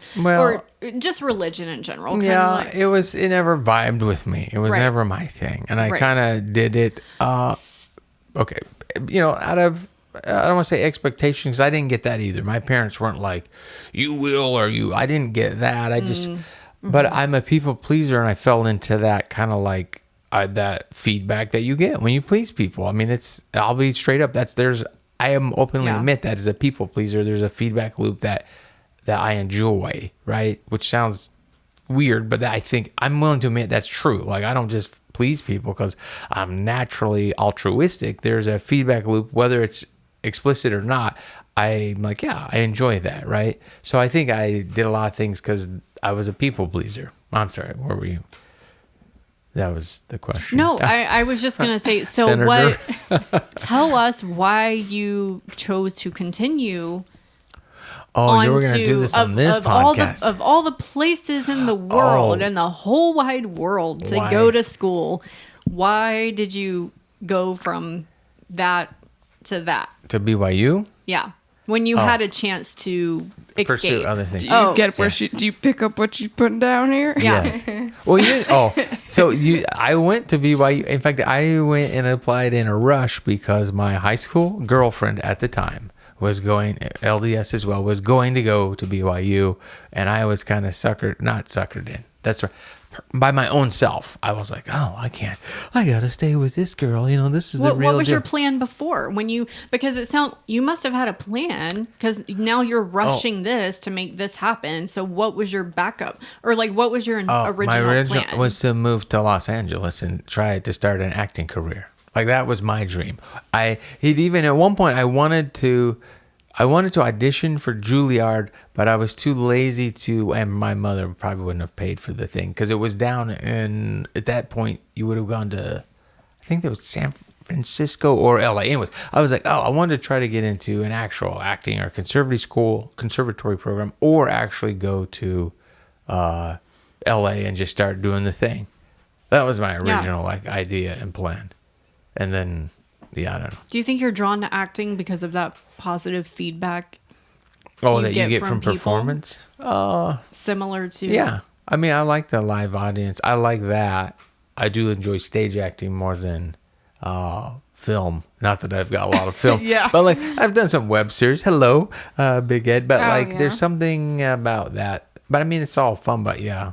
just religion in general. Kinda yeah, like, it never vibed with me. It was Right. never my thing. And I Right. kind of did it, okay, out of, I don't want to say expectations. I didn't get that either. My parents weren't like, you will or you, I didn't get that. I just, But I'm a people pleaser, and I fell into that kind of like that feedback that you get when you please people. I mean, I'll be straight up. I am openly admit that as a people pleaser, there's a feedback loop that I enjoy, right? Which sounds weird, but I think I'm willing to admit that's true. Like, I don't just please people because I'm naturally altruistic. There's a feedback loop, whether it's explicit or not. I'm like, yeah, I enjoy that, right? So I think I did a lot of things because I was a people pleaser. I'm sorry, where were you? That was the question. No, I was just going to say, so Senator. tell us why you chose to continue. Oh, you were going to do this on this podcast. Of all the places in the world and the whole wide world to go to school, why did you go from that to that? To BYU? Yeah. When you had a chance to escape. Pursue other things. Do you get where do you pick up what she's putting down here? Yeah. Yes. Well, I went to BYU. In fact, I went and applied in a rush because my high school girlfriend at the time was going, LDS as well, was going to go to BYU, and I was kind of not suckered in. That's right. By my own self, I was like, oh, I gotta stay with this girl. You know, this is the real What was deal. your plan before because you must have had a plan because now you're rushing this to make this happen. So what was your backup or like, what was your original plan? Was to move to Los Angeles and try to start an acting career. Like, that was my dream. Even at one point I wanted to audition for Juilliard, but I was too lazy and my mother probably wouldn't have paid for the thing because it was down in, at that point, you would have gone to, I think there was San Francisco or LA. Anyways, I was like, I wanted to try to get into an actual acting or conservatory program, or actually go to LA and just start doing the thing. That was my original idea and plan. And then, I don't know. Do you think you're drawn to acting because of that positive feedback? That you get from performance? Similar to... Yeah. I mean, I like the live audience. I like that. I do enjoy stage acting more than film. Not that I've got a lot of film. Yeah. But like, I've done some web series. Hello, Big Ed. But there's something about that. But I mean, it's all fun. But yeah,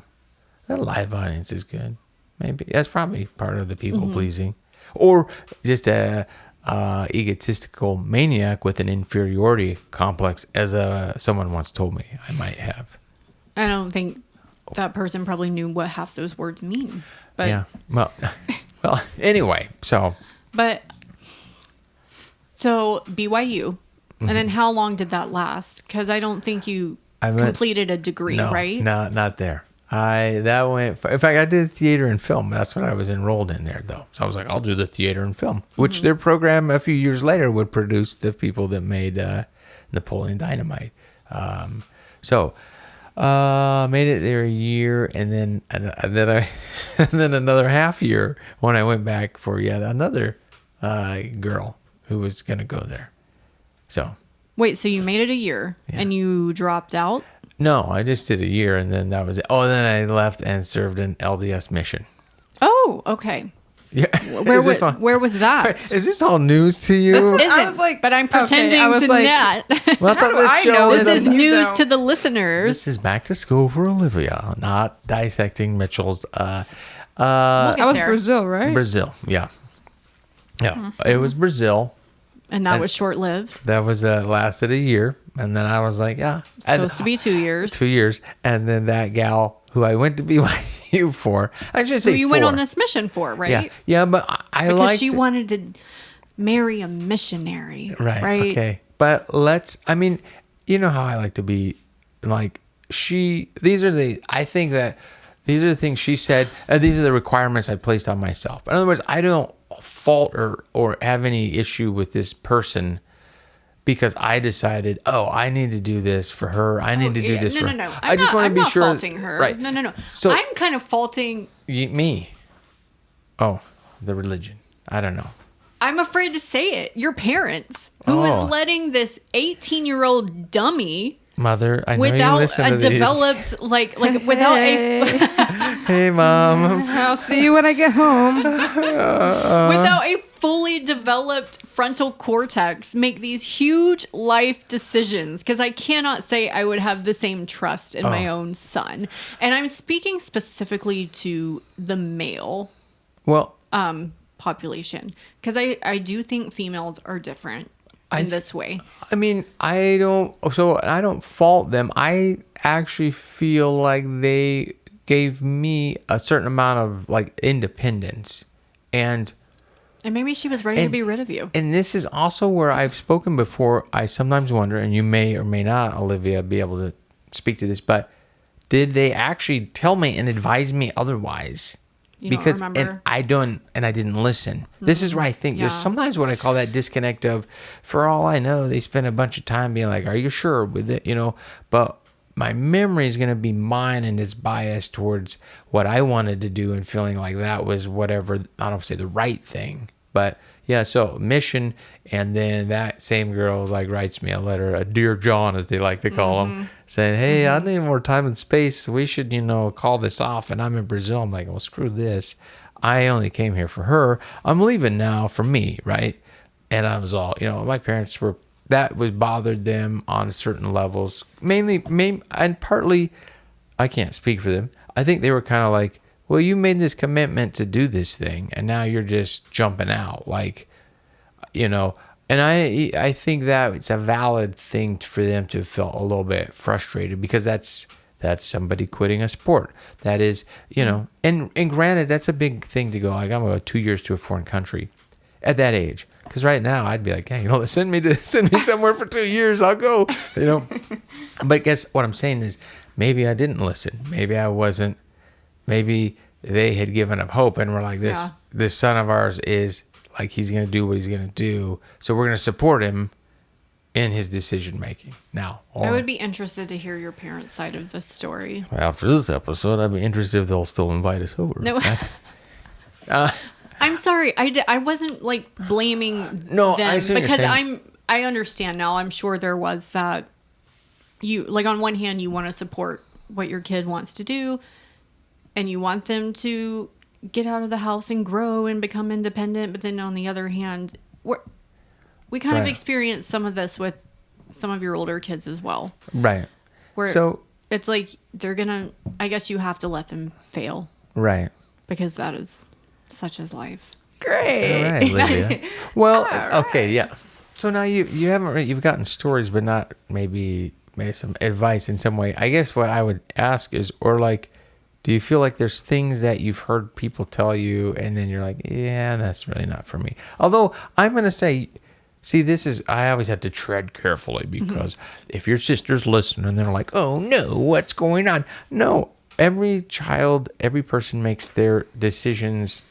the live audience is good. Maybe. That's probably part of the people pleasing. Or just a egotistical maniac with an inferiority complex, as someone once told me I might have. I don't think that person probably knew what half those words mean. But yeah. Well, anyway, so. But so BYU, and then how long did that last? Because I don't think you completed a degree, right? No, not there. In fact, I did theater and film. That's what I was enrolled in there, though. So I was like, I'll do the theater and film, which their program a few years later would produce the people that made Napoleon Dynamite. Made it there a year, and then another half year when I went back for yet another girl who was going to go there. So wait, so you made it a year and you dropped out? No, I just did a year, and then that was it. Oh, and then I left and served an LDS mission. Oh, okay. Yeah. Where was that? Is this all news to you? This isn't, I was like, but I'm pretending to not. Well, I thought this show this is news to the listeners. This is back to school for Olivia, not dissecting Mitchell's. That was there. Brazil, right? Brazil, yeah. Yeah, It was Brazil. And that was short-lived. That was lasted a year. And then I was like, yeah. Supposed to be 2 years. 2 years. And then that gal who I went to BYU for, I should say who you went on this mission for, right? Yeah, yeah, but because she wanted to marry a missionary. Right. Okay. But you know how I like to be, like, I think that these are the things she said, these are the requirements I placed on myself. In other words, I don't fault or have any issue with this person because I decided, I need to do this for her. I need to do this for her. No. I just want to be sure. I'm not faulting her. Right. No. So I'm kind of faulting me. Oh, the religion. I don't know. I'm afraid to say it. Your parents, who is letting this 18-year-old dummy mother, I know you without listen a to these. developed without a Hey, Mom. I'll see you when I get home. without a fully developed frontal cortex make these huge life decisions, because I cannot say I would have the same trust in my own son. And I'm speaking specifically to the male Well, population, because I do think females are different in this way. I mean, I don't fault them. I actually feel like they gave me a certain amount of like independence, and maybe she was ready to be rid of you. And this is also where I've spoken before. I sometimes wonder, and you may or may not, Olivia, be able to speak to this, but did they actually tell me and advise me otherwise? You don't remember? And I didn't listen. This is where I think there's sometimes what I call that disconnect of, for all I know, they spend a bunch of time being like, are you sure with it? But my memory is going to be mine and is biased towards what I wanted to do and feeling like that was whatever, I don't say the right thing, but yeah, so mission. And then that same girl like writes me a letter, a Dear John, as they like to call him, saying, hey, I need more time and space. We should, call this off. And I'm in Brazil. I'm like, well, screw this. I only came here for her. I'm leaving now for me, right? And I was all, my parents were, that was bothered them on certain levels. Mainly, and partly, I can't speak for them. I think they were kind of like, well, you made this commitment to do this thing, and now you're just jumping out, And I think that it's a valid thing for them to feel a little bit frustrated, because that's somebody quitting a sport. That is, and granted, that's a big thing to go, like, I'm going 2 years to a foreign country at that age. Because right now I'd be like, hey, send me somewhere for 2 years, I'll go, But guess what I'm saying is, maybe I didn't listen. Maybe I wasn't. Maybe they had given up hope and were like, this son of ours is like, he's going to do what he's going to do. So we're going to support him in his decision making. Now, I would be interested to hear your parents' side of the story. Well, for this episode, I'd be interested if they'll still invite us over. No. I'm sorry. I wasn't like blaming them, because I understand now. I'm sure there was that on one hand, you want to support what your kid wants to do, and you want them to get out of the house and grow and become independent. But then on the other hand, we kind of experienced some of this with some of your older kids as well. Right. So it's like I guess you have to let them fail. Right. Because that is such as life. Great. All right, Olivia. Well, okay, yeah. So now you've gotten stories, but not maybe some advice in some way. I guess what I would ask is, do you feel like there's things that you've heard people tell you and then you're like, yeah, that's really not for me? Although I'm going to say, I always have to tread carefully, because if your sister's listening, they're like, oh no, what's going on? No, every person makes their decisions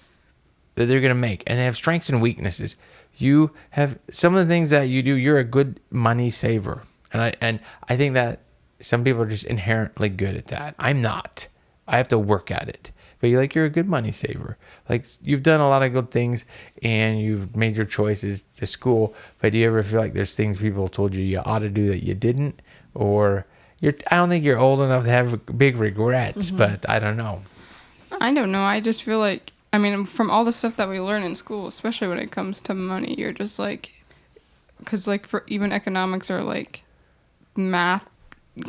that they're going to make, and they have strengths and weaknesses. You have some of the things that you do, you're a good money saver. And I think that some people are just inherently good at that. I'm not. I have to work at it. But you're a good money saver. Like, you've done a lot of good things and you've made your choices to school. But do you ever feel like there's things people told you ought to do that you didn't? Or I don't think you're old enough to have big regrets, but I don't know. I don't know. I just feel like, from all the stuff that we learn in school, especially when it comes to money, you're just like, because for even economics or math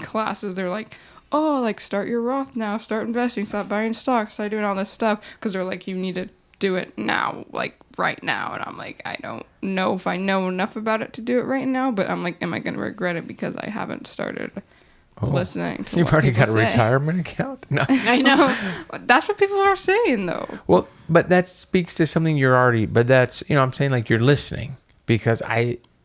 classes, they're like, oh, start your Roth now, start investing, stop buying stocks, start doing all this stuff, because they're like, you need to do it now, right now. And I'm like, I don't know if I know enough about it to do it right now, but I'm like, am I going to regret it because I haven't started listening to You've already got a retirement account? No. I know. That's what people are saying, though. Well, but that speaks to something but that's, I'm saying, you're listening, because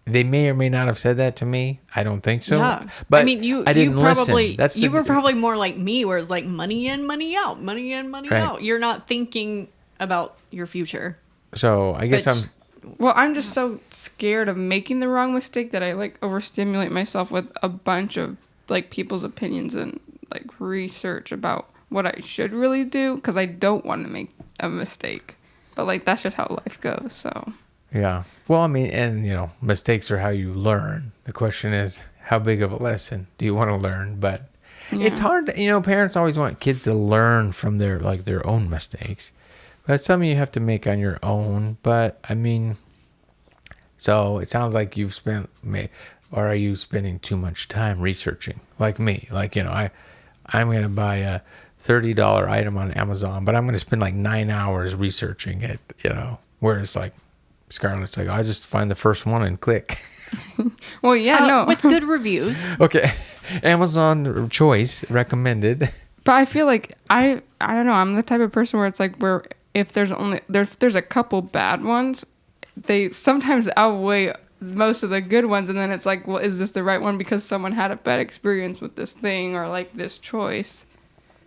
they may or may not have said that to me. I don't think so. Yeah. But I didn't listen. You were probably more like me, where it's like money in, money out, money in, money out. You're not thinking about your future. So I guess I'm just so scared of making the wrong mistake that I overstimulate myself with a bunch of people's opinions and research about what I should really do, because I don't want to make a mistake. But that's just how life goes. So. Yeah. Well, mistakes are how you learn. The question is, how big of a lesson do you want to learn? But it's hard. Parents always want kids to learn from their own mistakes. That's something you have to make on your own. But I mean, so it sounds like you've spent, or are you spending too much time researching? Like me, like, I'm gonna buy a $30 item on Amazon, but I'm gonna spend like 9 hours researching it. Whereas like Scarlett's like, I just find the first one and click. Well, yeah, no. With good reviews. Okay, Amazon choice recommended. But I feel like I don't know. I'm the type of person where it's like if there's a couple bad ones, they sometimes outweigh most of the good ones, and then it's like, well, is this the right one because someone had a bad experience with this thing or like this choice?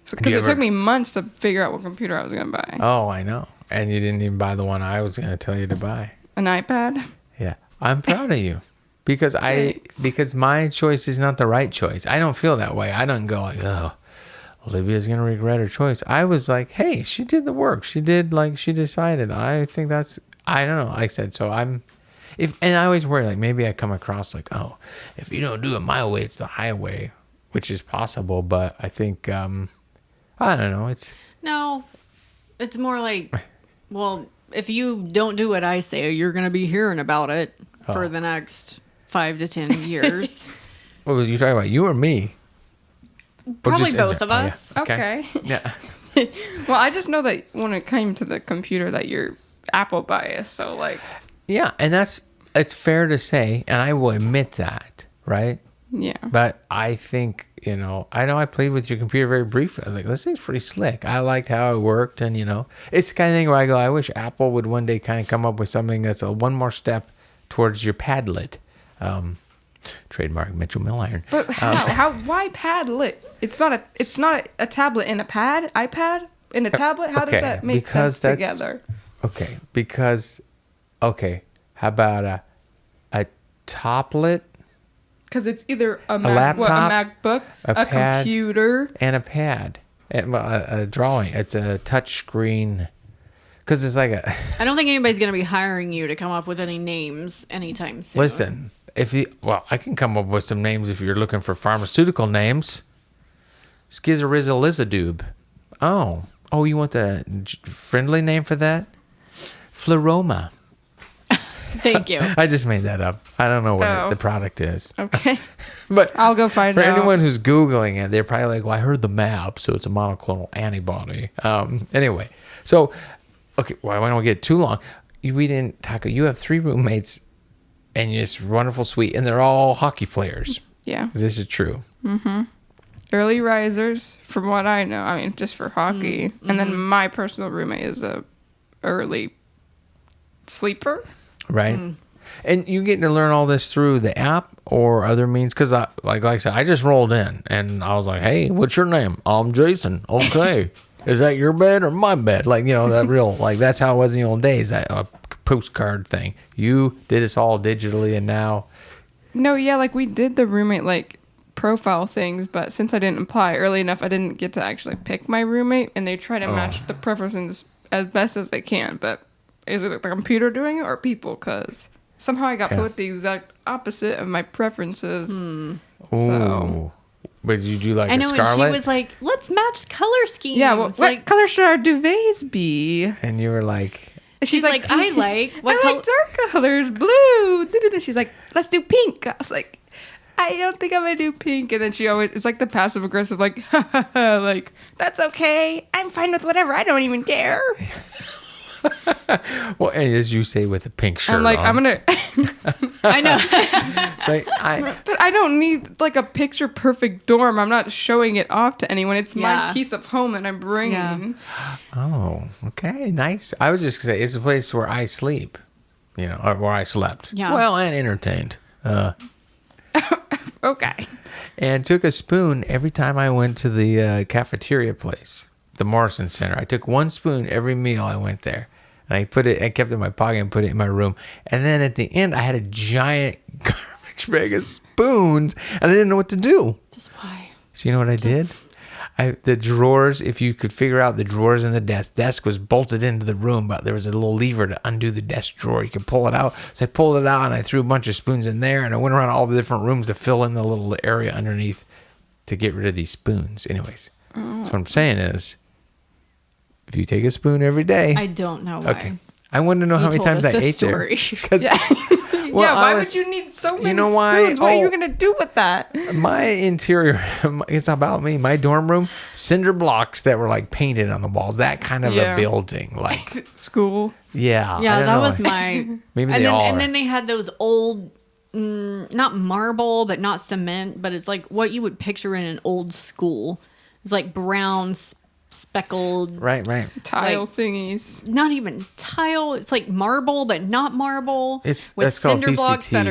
Because it took me months to figure out what computer I was gonna buy. Oh, I know. And you didn't even buy the one I was gonna tell you to buy. An iPad. Yeah, I'm proud of you. Because because my choice is not the right choice. I don't feel that way. I don't go like, oh, Olivia's gonna regret her choice. I was like, hey, she did the work. She did, like, she decided. I think that's, I don't know. Like I said, so and I always worry, like, maybe I come across like, oh, if you don't do it my way, it's the highway, which is possible. But I think, I don't know. No, it's more like, well, if you don't do what I say, you're going to be hearing about it for the next 5 to 10 years. What was you talking about? You or me? Probably both of us. Yeah. Okay. Yeah. Well, I just know that when it came to the computer that you're Apple biased, so like. Yeah, and it's fair to say, and I will admit that, right? Yeah. But I think, I know I played with your computer very briefly. I was like, this thing's pretty slick. I liked how it worked, and it's the kind of thing where I go, I wish Apple would one day kind of come up with something that's one more step towards your Padlet. Trademark Mitchell Mill Iron. But why Padlet? It's not a tablet in a iPad in a tablet. How does that make sense together? Okay, because how about a toplet? Because it's either a laptop, MacBook, a pad, computer, and a pad, and a drawing. It's a touch screen. Because it's like I don't think anybody's going to be hiring you to come up with any names anytime soon. Listen, I can come up with some names if you're looking for pharmaceutical names. Schizorizalizadoob. Oh, you want the friendly name for that? Fleroma. Thank you. I just made that up. I don't know what the product is. Okay. But I'll go find for out. For anyone who's Googling it, they're probably like, well, I heard the MAP, so it's a monoclonal antibody. Anyway, so, okay, well, I don't get too long. We didn't talk. You have 3 roommates and it's wonderful suite, and they're all hockey players. Yeah. This is true. Mm-hmm. Early risers, from what I know. I mean, just for hockey. Mm-hmm. And then my personal roommate is a early sleeper. Right. And you get to learn all this through the app or other means? Because, like I said, I just rolled in and I was like, hey, what's your name? I'm Jason. Okay. Is that your bed or my bed? Like, that real, like, that's how it was in the old days, that postcard thing. You did this all digitally, and now. No, yeah, like we did the roommate, like, profile things, but since I didn't apply early enough, I didn't get to actually pick my roommate, and they try to match the preferences as best as they can, but is it the computer doing it or people? Because somehow I got put with the exact opposite of my preferences. So. But did you do like I know, Scarlet? and she was like, let's match color schemes. Yeah, well, what color should our duvets be? And you were like... She's like, I like... What I like dark colors, blue. She's like, let's do pink. I was like, I don't think I'm going to do pink. And then she always... It's like the passive aggressive, like, like, that's okay. I'm fine with whatever. I don't even care. Well, and as you say, with a pink shirt I'm like, on. I'm going to... I know. It's like, But I don't need, like, a picture-perfect dorm. I'm not showing it off to anyone. It's my Yeah. piece of home that I'm bringing. Yeah. Oh, okay, nice. I was just going to say, it's a place where I sleep, or where I slept. Yeah. Well, and entertained. Okay. And took a spoon every time I went to the cafeteria place, the Morrison Center. I took 1 spoon every meal I went there. And I kept it in my pocket and put it in my room. And then at the end, I had a giant garbage bag of spoons, and I didn't know what to do. Just why? So you know what I did? The drawers, if you could figure out the drawers in the desk was bolted into the room, but there was a little lever to undo the desk drawer. You could pull it out. So I pulled it out, and I threw a bunch of spoons in there, and I went around all the different rooms to fill in the little area underneath to get rid of these spoons. Anyways, so what I'm saying is, if you take a spoon every day. I don't know why. Okay. I want to know how many told times I us this ate story. there. 'Cause- Yeah. well, yeah, why I was- would you need so many know why? spoons? What are you Oh. going to do with that? My interior, it's about me. My dorm room, cinder blocks that were like painted on the walls. That kind of Yeah. a building. Like, School. yeah. I Yeah, don't that know. was my. Maybe and they then, all And are. then they had those old, not marble, but not cement, but it's like what you would picture in an old school. It's like brown, speckled, Right. Tile Like- thingies. not even tile. It's like marble, but not marble. It's- with that's called cinder blocks that VCT,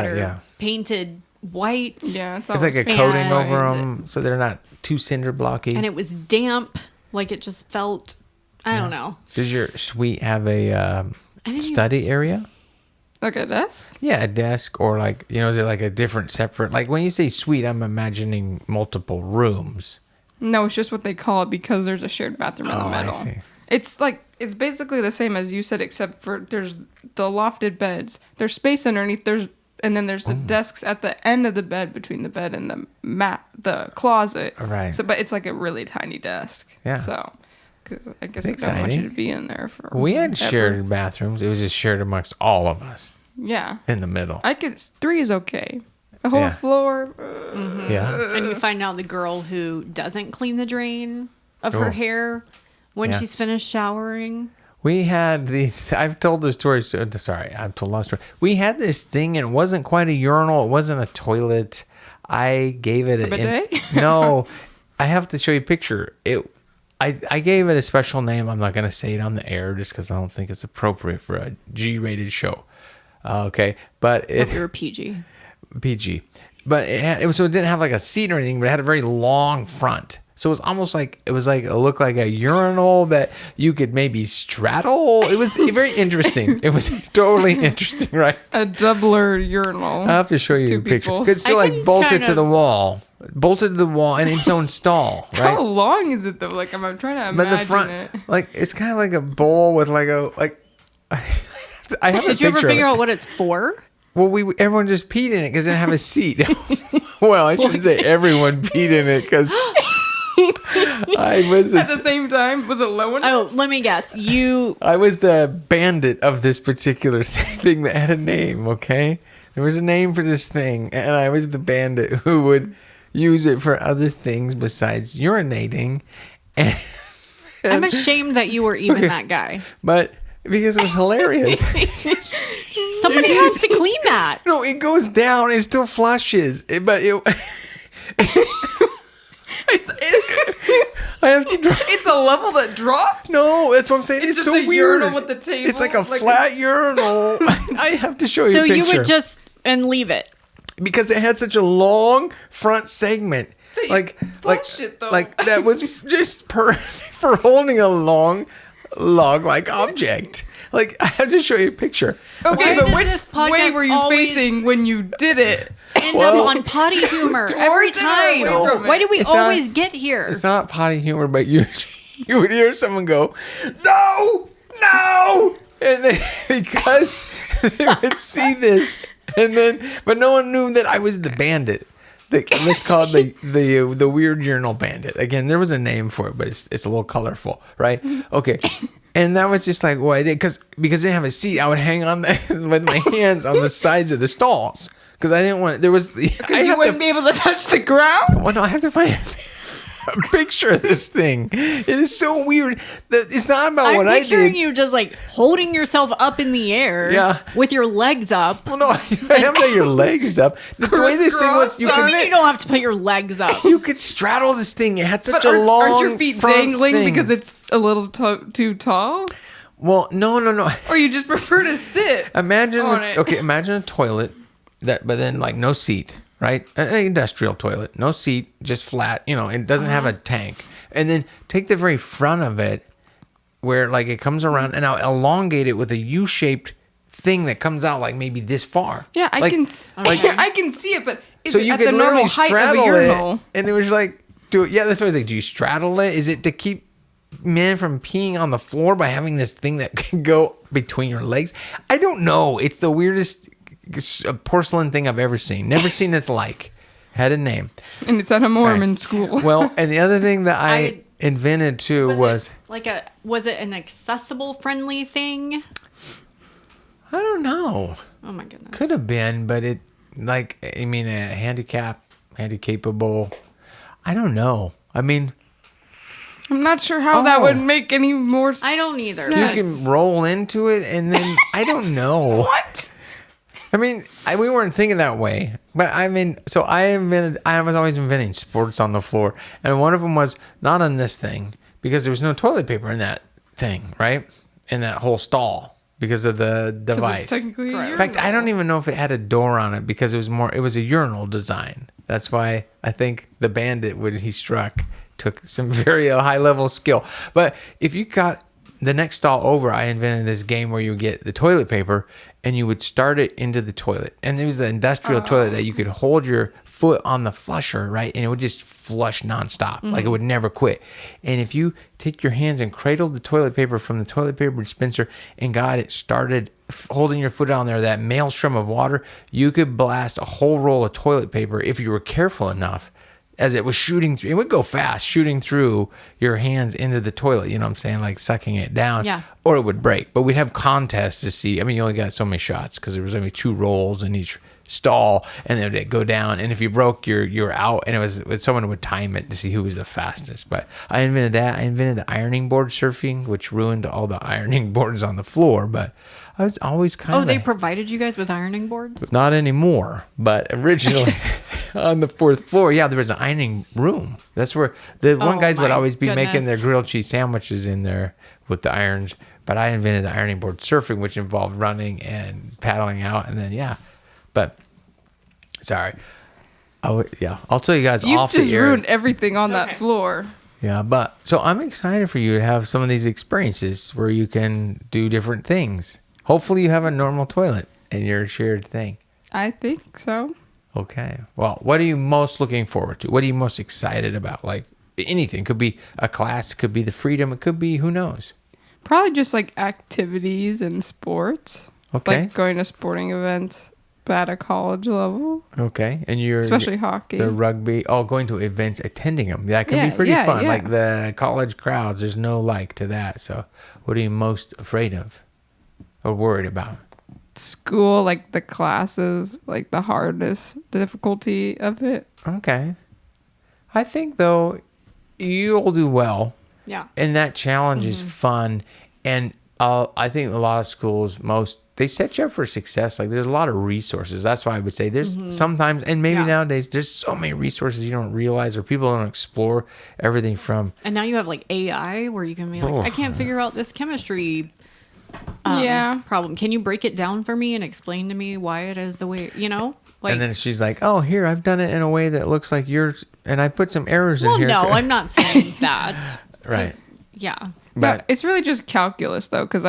are yeah. painted white. Yeah, It's like a always coating painted. over them so they're not too cinder blocky. And it was damp. Like it just felt. I don't know. Does your suite have a didn't study area? Like a desk? Yeah, a desk or like, is it like a different separate, like when you say suite, I'm imagining multiple rooms. No, it's just what they call it because there's a shared bathroom in Oh, the I middle. see. It's basically the same as you said, except for there's the lofted beds. There's space underneath. And then there's the desks at the end of the bed between the bed and the closet. Right. So, but it's like a really tiny desk. Yeah. So, because I guess It's I don't want you exciting. to be in there for. We had ever. shared bathrooms. It was just shared amongst all of us Yeah. in the middle. 3 is okay. The whole Yeah. floor. Yeah. And you find out the girl who doesn't clean the drain of her Oh. hair when Yeah. she's finished showering. We had these, I've told the story. Sorry, I've told a lot of stories. We had this thing and it wasn't quite a urinal. It wasn't a toilet. I gave it A bidet? No, I have to show you a picture. I gave it a special name. I'm not going to say it on the air just because I don't think it's appropriate for a G-rated show. Okay, but If you're a PG. PG, but so it didn't have like a seat or anything, but it had a very long front. So it was almost like it looked like a urinal that you could maybe straddle. It was very interesting. It was totally interesting, right? A doubler urinal. I'll have to show you Two a picture. people. It's still I like can bolted kind to of- the wall, in its own stall, right? How long is it though? Like I'm trying to imagine But the front, it. like it's kind of like a bowl with like a like. I have a Did you ever picture of figure it. out what it's for? Well, everyone just peed in it because it didn't have a seat. Well, I shouldn't say everyone peed in it because I was At the same time, was it low enough? Oh, let me guess. I was the bandit of this particular thing that had a name. Okay, there was a name for this thing, and I was the bandit who would use it for other things besides urinating. And, I'm ashamed that you were even that guy. but because it was hilarious. Somebody has to clean that. No, it goes down. It still flushes. I have to drop. It's a level that dropped. No, that's what I'm saying. It's, just so a weird. urinal with the table, It's like a like flat urinal. I have to show you So a picture. you would just and leave it. because it had such a long front segment. you Like flushed it, though. like that was just perfect for holding a long log-like object. Like I have to show you a picture. Okay, Why but does which this way podcast were you always- facing when you did it? End Well- up on potty humor every Towards it or away time. from it? Why do we It's not- always get here? It's not potty humor, but you would hear someone go, "No, no," and then because they would see this, and then but no one knew that I was the bandit. Let's call it the weird urinal bandit. Again, there was a name for it, but it's a little colorful, right? Okay. And that was just like what I did because I didn't have a seat. I would hang on with my hands on the sides of the stalls because I didn't want. There was. You wouldn't be able to touch the ground. Well, no, I have to find a picture of this thing. It is so weird. It's not about I'm what I picturing did. you just like holding yourself up in the air, Yeah. with your legs up. Well, no, I have to have your legs up. The way this thing was, you What do you could mean you don't have to put your legs up? you could straddle this thing. It had such But a long. aren't your feet front dangling thing. because it's a little too tall? Well, no. Or you just prefer to sit? Imagine on it. imagine a toilet but then like no seat, right? An industrial toilet, no seat, just flat. It doesn't have a tank. And then take the very front of it, where like it comes around, and I'll elongate it with a U-shaped thing that comes out like maybe this far. Yeah, I Like- can. like- I can see it, but is So it you at could the normal literally height of a straddle urinal? it, and it was like, that's what I was like. Do you straddle it? Is it to keep men from peeing on the floor by having this thing that can go between your legs? I don't know. It's the weirdest porcelain thing I've ever seen. Never seen its like. Had a name. And it's at a Mormon school. Well, and the other thing that invented too was was it an accessible, friendly thing? I don't know. Oh my goodness. Could have been, but a handicapable. I don't know. I mean, I'm not sure how that would make any more sense. I don't either. you can roll into it, and then I don't know. What? I mean, we weren't thinking that way, but I mean, so I was always inventing sports on the floor, and one of them was not on this thing because there was no toilet paper in that thing, right? In that whole stall because of the device. It's technically a In fact, I don't even know if it had a door on it because it was a urinal design. That's why I think the bandit, when he struck, took some very high level skill. But if you got the next stall over, I invented this game where you would get the toilet paper and you would start it into the toilet. And it was the industrial toilet that you could hold your foot on the flusher, right? And it would just flush nonstop. Like it would never quit. And if you take your hands and cradle the toilet paper from the toilet paper dispenser and got it started holding your foot on there, that maelstrom of water, you could blast a whole roll of toilet paper if you were careful enough. As it was shooting through, it would go fast, shooting through your hands into the toilet, you know what I'm saying? Like sucking it down. Yeah. Or it would break. But we'd have contests to see. I mean, you only got so many shots because there was only 2 rolls in each stall, and then it'd go down. And if you broke, you're out. And it was someone would time it to see who was the fastest. But I invented that. I invented the ironing board surfing, which ruined all the ironing boards on the floor. But I was always kind of... Oh, they provided you guys with ironing boards? Not anymore, but originally on the 4th floor, yeah, there was an ironing room. That's where the one guys would my always be making their goodness. grilled cheese sandwiches in there with the irons. But I invented the ironing board surfing, which involved running and paddling out, and then But sorry, I'll tell you guys You've off just the air. ruined everything on that floor. Yeah, but so I'm excited for you to have some of these experiences where you can do different things. Hopefully, you have a normal toilet in your shared thing. I think so. Okay. Well, what are you most looking forward to? What are you most excited about? Like anything. Could be a class. Could be the freedom. It could be who knows. Probably just like activities and sports. Okay. Like going to sporting events at a college level. Okay. And you're... Especially hockey. The rugby. Oh, going to events, attending them. That can Yeah, be pretty yeah, fun. yeah. Like the college crowds, there's no like to that. So what are you most afraid of or worried about? School, like the classes, like the hardness, the difficulty of it. Okay. I think, though, you'll do well. Yeah. And that challenge is fun. And I think a lot of schools, they set you up for success. Like there's a lot of resources. That's why I would say there's sometimes, and maybe nowadays, there's so many resources you don't realize or people don't explore everything from. And now you have like AI where you can be like, I can't figure out this chemistry problem. Can you break it down for me and explain to me why it is the way, Like, And then she's like, oh, here, I've done it in a way that looks like yours. And I put some errors in well, here. no, too. I'm not saying that. 'Cause, Right. Yeah. But No, it's really just calculus though, because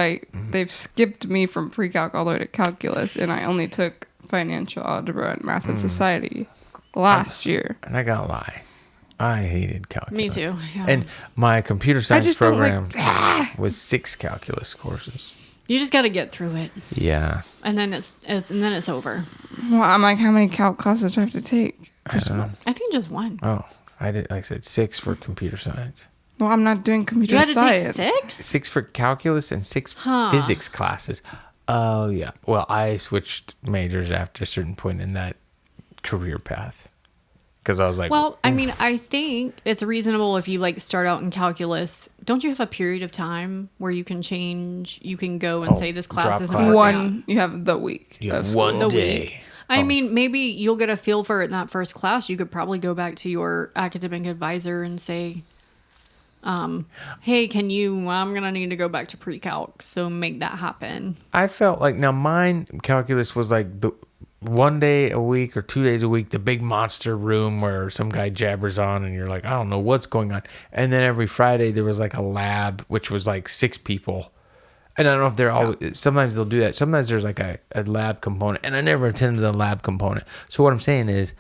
they've skipped me from pre-calc all the way to calculus, and I only took financial algebra and math and society last year. and I gotta lie, I hated calculus. Me too. Yeah. And my computer science just don't like- program was 6 calculus courses. You just got to get through it, Yeah. and then it's over. Well, I'm like, how many calc classes do I have to take? I don't know. I think just one. Oh, I did. Like I said, 6 for computer science. Well, I'm not doing computer You had to science. take 6? 6 for calculus and 6 physics classes. Oh, yeah. Well, I switched majors after a certain point in that career path. Because I was like, Well, I mean, I think it's reasonable if you like start out in calculus. Don't you have a period of time where you can change? You can go and say this drop class isn't classes. working out. One, you have the week. you of have school. one The day. week. I mean, maybe you'll get a feel for it in that first class. You could probably go back to your academic advisor and say, hey, I'm going to need to go back to pre-calc. So make that happen. I felt like, now mine, calculus was like the 1 day a week or 2 days a week, the big monster room where some guy jabbers on and you're like, I don't know what's going on. And then every Friday there was like a lab, which was like 6 people. And I don't know if they're always, sometimes they'll do that. Sometimes there's like a lab component, and I never attended the lab component. So what I'm saying is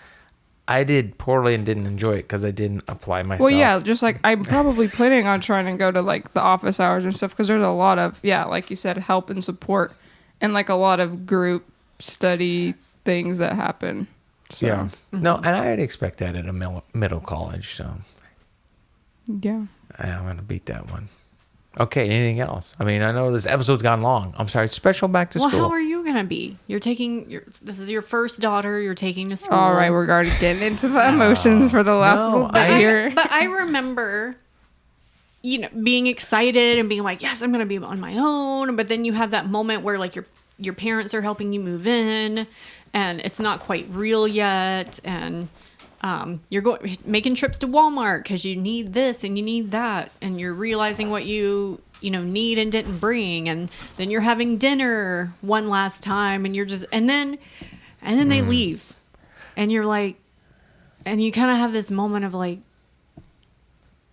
I did poorly and didn't enjoy it because I didn't apply myself. Well, yeah, just like I'm probably planning on trying to go to like the office hours and stuff, because there's a lot of, like you said, help and support, and like a lot of group study things that happen. So, Yeah. No, and I'd expect that at a middle college. So Yeah. I'm gonna beat that one. Okay, anything else? I mean, I know this episode's gone long. I'm sorry. Special back to Well, school. how are you gonna be? You're taking this is your first daughter. You're taking to school. All right, we're already getting into the emotions for the last No, little bit here. But I remember, being excited and being like, yes, I'm gonna be on my own. But then you have that moment where like your parents are helping you move in, and it's not quite real yet, and you're making trips to Walmart because you need this and you need that, and you're realizing what you need and didn't bring, and then you're having dinner one last time, and you're just and then they leave, and you're like, and you kind of have this moment of like,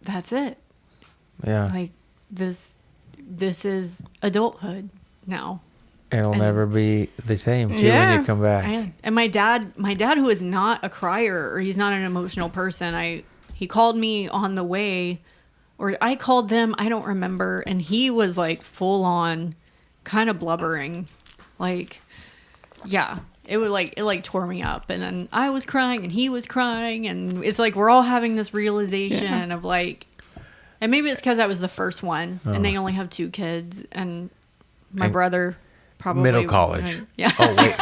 that's it, Yeah. like this is adulthood now. It'll and- never be the same too when Yeah. you come back. And my dad, who is not a crier, or he's not an emotional person, he called me on the way, or I called them, I don't remember, and he was like full on kind of blubbering. Like, yeah, it tore me up. And then I was crying and he was crying, and it's like we're all having this realization of like, and maybe it's because I was the first one and they only have 2 kids, and my brother probably Middle college. Yeah. Oh wait.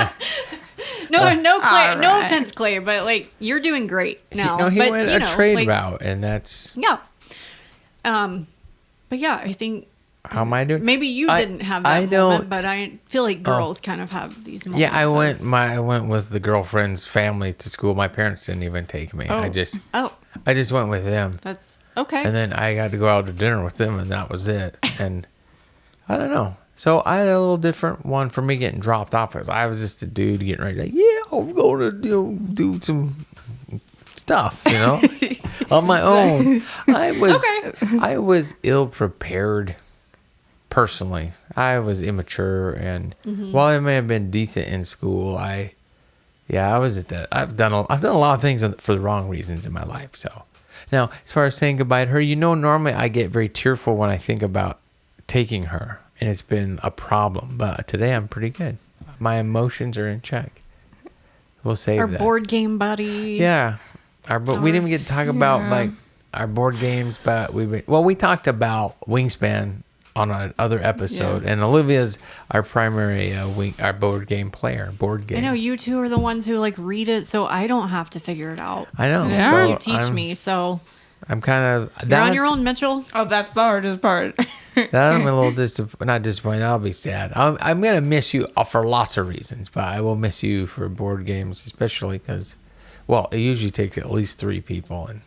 No, Clay. all No right. offense, Clay, but like you're doing great now. No, he but, went a trade route, and that's Yeah. But yeah, I think how am I doing? maybe you didn't have that I moment, don't- but I feel like girls kind of have these moments. Yeah, I of- went with the girlfriend's family to school. My parents didn't even take me. I just went with them. That's okay. And then I got to go out to dinner with them, and that was it. And I don't know. So I had a little different one for me getting dropped off. Because I was just a dude getting ready, like, yeah, I'm going to do some stuff, on my own. I was ill prepared. Personally, I was immature, and while I may have been decent in school, I was at that. I've done a lot of things for the wrong reasons in my life. So now, as far as saying goodbye to her, normally I get very tearful when I think about taking her, and it's been a problem. But today I'm pretty good. My emotions are in check. We'll save Our that. board game buddy. Yeah, we didn't get to talk about like our board games, but we talked about Wingspan on another episode, and Olivia's our primary our board game player. I know you two are the ones who like read it, so I don't have to figure it out. I know. Yeah. So You teach me, so I'm kind of you're on your own, Mitchell. Oh, that's the hardest part. That I'm a little not disappointed. I'll be sad. I'm gonna miss you for lots of reasons, but I will miss you for board games, especially because, well, it usually takes at least 3 people, and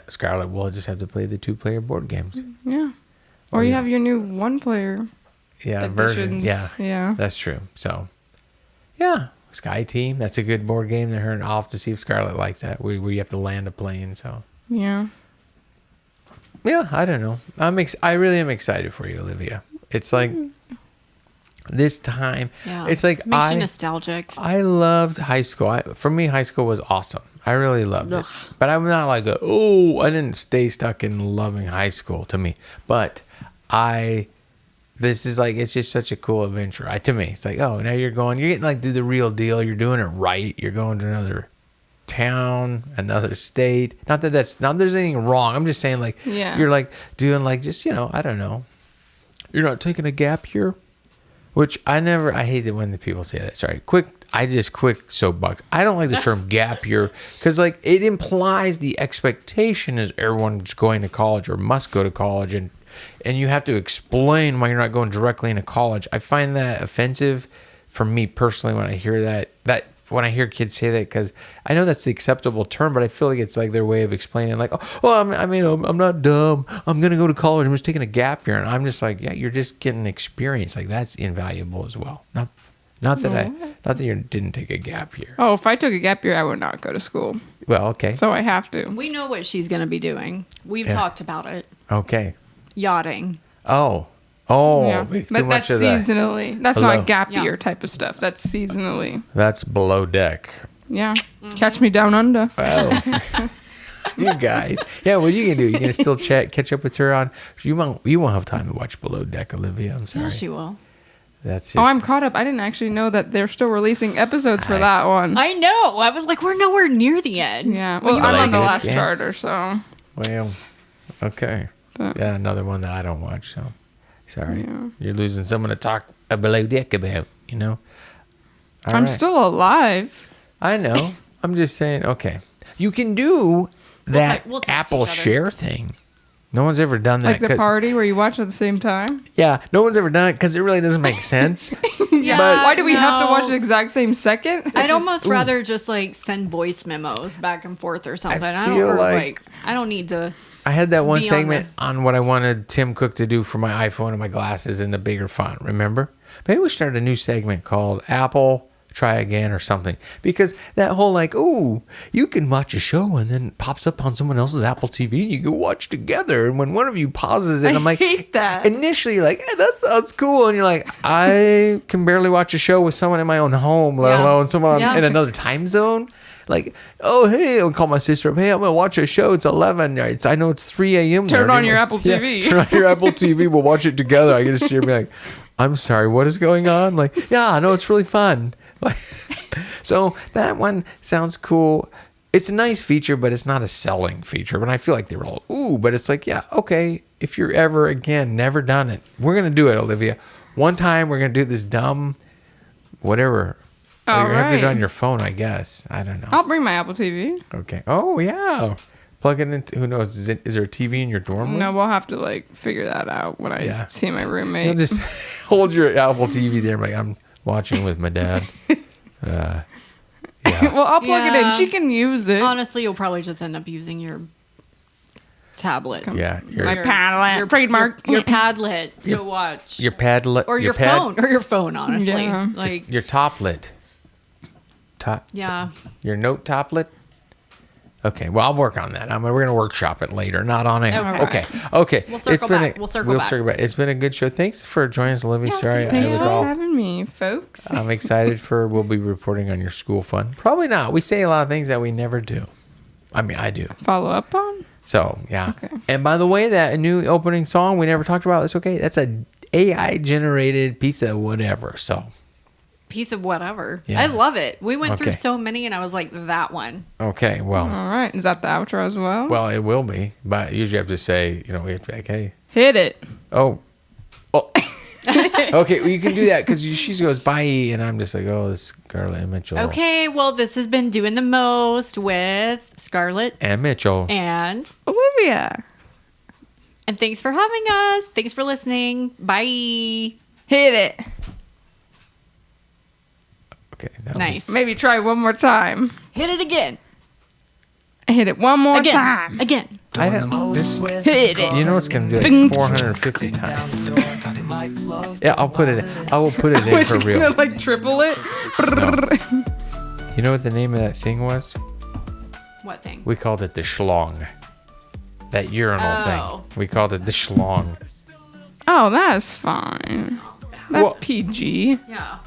Scarlet will just have to play the 2-player board games. Yeah. Or you have your new 1-player. Yeah, version. editions. Yeah, Yeah. that's true. So, yeah, Sky Team. That's a good board game. I'll have to see if Scarlet likes that. Where you have to land a plane. So, Yeah. yeah, I don't know. I really am excited for you, Olivia. It's like this time. Yeah, It's like makes you nostalgic. I loved high school. For me, high school was awesome. I really loved it. But I'm not like I didn't stay stuck in loving high school to me. But this is like, it's just such a cool adventure. To me, it's like, now you're getting like do the real deal. You're doing it right. You're going to another town, another state. Not that there's anything wrong. I'm just saying like, you're like doing like just, I don't know. You're not taking a gap year, which I hate it when the people say that. Sorry. Quick soapbox. I don't like the term gap year because like it implies the expectation is everyone's going to college or must go to college, and you have to explain why you're not going directly into college. I find that offensive for me personally when I hear that when I hear kids say that, because I know that's the acceptable term, but I feel like it's like their way of explaining like, I'm not dumb. I'm going to go to college. I'm just taking a gap year. And I'm just like, yeah, you're just getting experience. Like that's invaluable as well. Not that you didn't take a gap year. Oh, if I took a gap year, I would not go to school. Well, okay. So I have to. We know what she's going to be doing. We've Yeah. talked about it. Okay. Yachting. Oh, Yeah. too But much that's of that. seasonally. That's Hello. not gap Yeah. year type of stuff. That's seasonally. That's below deck. Yeah. Catch me down under. Wow. You guys. Yeah, what you can do? You can still catch up with her on. You won't have time to watch Below Deck, Olivia. I'm sorry. Yeah, she will. That's just, Oh, I'm caught up. I didn't actually know that they're still releasing episodes for that one. I know. I was like, we're nowhere near the end. Yeah. Well, you I'm like on the it, last yeah. charter, so. well, okay. But Yeah, another one that I don't watch. So sorry, Yeah. you're losing someone to talk about dick about. You know. All I'm right. still alive. I know. I'm just saying. Okay, you can do that we'll text Apple each other. Share thing. No one's ever done that. Like the 'cause- party where you watch at the same time. Yeah, no one's ever done it because it really doesn't make sense. Yeah, But- Why do we have to no. watch the exact same second? I'd almost rather just like send voice memos back and forth or something. I feel don't or, like- I don't need to. I had that one Be on segment on what I wanted Tim Cook to do for my iPhone and my glasses in the bigger font. Remember? Maybe we start a new segment called Apple Try Again or something. Because that whole like, ooh, you can watch a show and then it pops up on someone else's Apple TV and you can watch together. And when one of you pauses it, I'm like, hate that. Initially, you're like, hey, that sounds cool. And you're like, I can barely watch a show with someone in my own home, let Yeah. alone someone Yeah. in another time zone. Like, oh, hey, I'll call my sister up. Hey, I'm going to watch a show. It's 11. I know it's 3 a.m. Turn there. on your Apple Yeah, TV. turn on your Apple TV. We'll watch it together. I get to see her be like, I'm sorry, what is going on? Like, yeah, no, it's really fun. Like, so that one sounds cool. It's a nice feature, but it's not a selling feature. But I feel like they were all, ooh, but it's like, yeah, okay. If you're ever, again, never done it, we're going to do it, Olivia. One time we're going to do this dumb, whatever. Or All you're going to have to do it right. on your phone, I guess. I don't know. I'll bring my Apple TV. Okay. Oh, yeah. Plug it into, who knows? Is there a TV in your dorm room? No, we'll have to like figure that out when I Yeah. see my You'll roommate. just hold your Apple TV there. Like, I'm watching with my dad. Yeah. Well, I'll plug it in. Yeah. She can use it. Honestly, you'll probably just end up using your tablet. Yeah. My Padlet. Trademark. Your Padlet to watch. Your Padlet. or your phone. Or your phone, honestly. Yeah. Like, Your toplet. yeah. Your note toplet. Okay, well, I'll work on that. We're going to workshop it later, not on it. Okay. Okay. We'll circle back. We'll circle back. It's been a good show. Thanks for joining us, Olivia. Sorry, Thanks I was for all. having me, folks. I'm excited for. We'll be reporting on your school fun. Probably not. We say a lot of things that we never do. I mean, I do. Follow up on? So yeah. Okay. And by the way, that new opening song we never talked about. That's okay. That's a AI generated piece of whatever. So Piece of whatever. Yeah. I love it. We went through Okay. so many, and I was like, that one. okay. Well, All right. Is that the outro as well? well, it will be. But usually I have to say, we have to be like, hey, Hit it. oh. Okay, well, you can do that because she goes bye, and I'm just like, oh, this Scarlet and Mitchell. Okay, well, this has been Doing the Most with Scarlet And Mitchell. and Olivia. thanks for having us. Thanks for listening. Bye. Hit it. Okay. that Nice. Maybe try one more time. Hit it again. Hit it one more Again. time. Again. I don't. This. Hit it. You know what's gonna do it Bing. like 450 times. Yeah, I'll put it. I will put it in It's for gonna real. like triple it. You know what the name of that thing was? What thing? We called it the schlong. That urinal Oh. thing. We called it the schlong. Oh, that's fine. That's Well- PG. Yeah.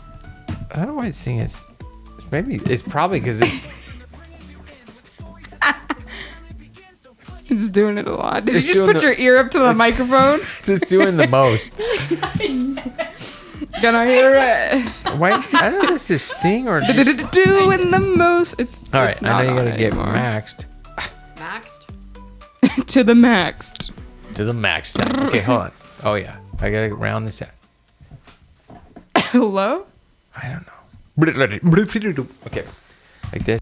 I don't know why it's saying it's. Maybe it's probably because it's. It's doing it a lot. Did It's you just doing put the- your ear up to the microphone? just doing the most. Can I hear it? Why? I don't know if it's this thing or. Just, Doing the most. It's all right, it's I not know you on gotta get anymore. maxed Maxed. To the max. to the max time. Okay, hold on. Oh yeah, I gotta round this out. Hello? I don't know. Okay, like this.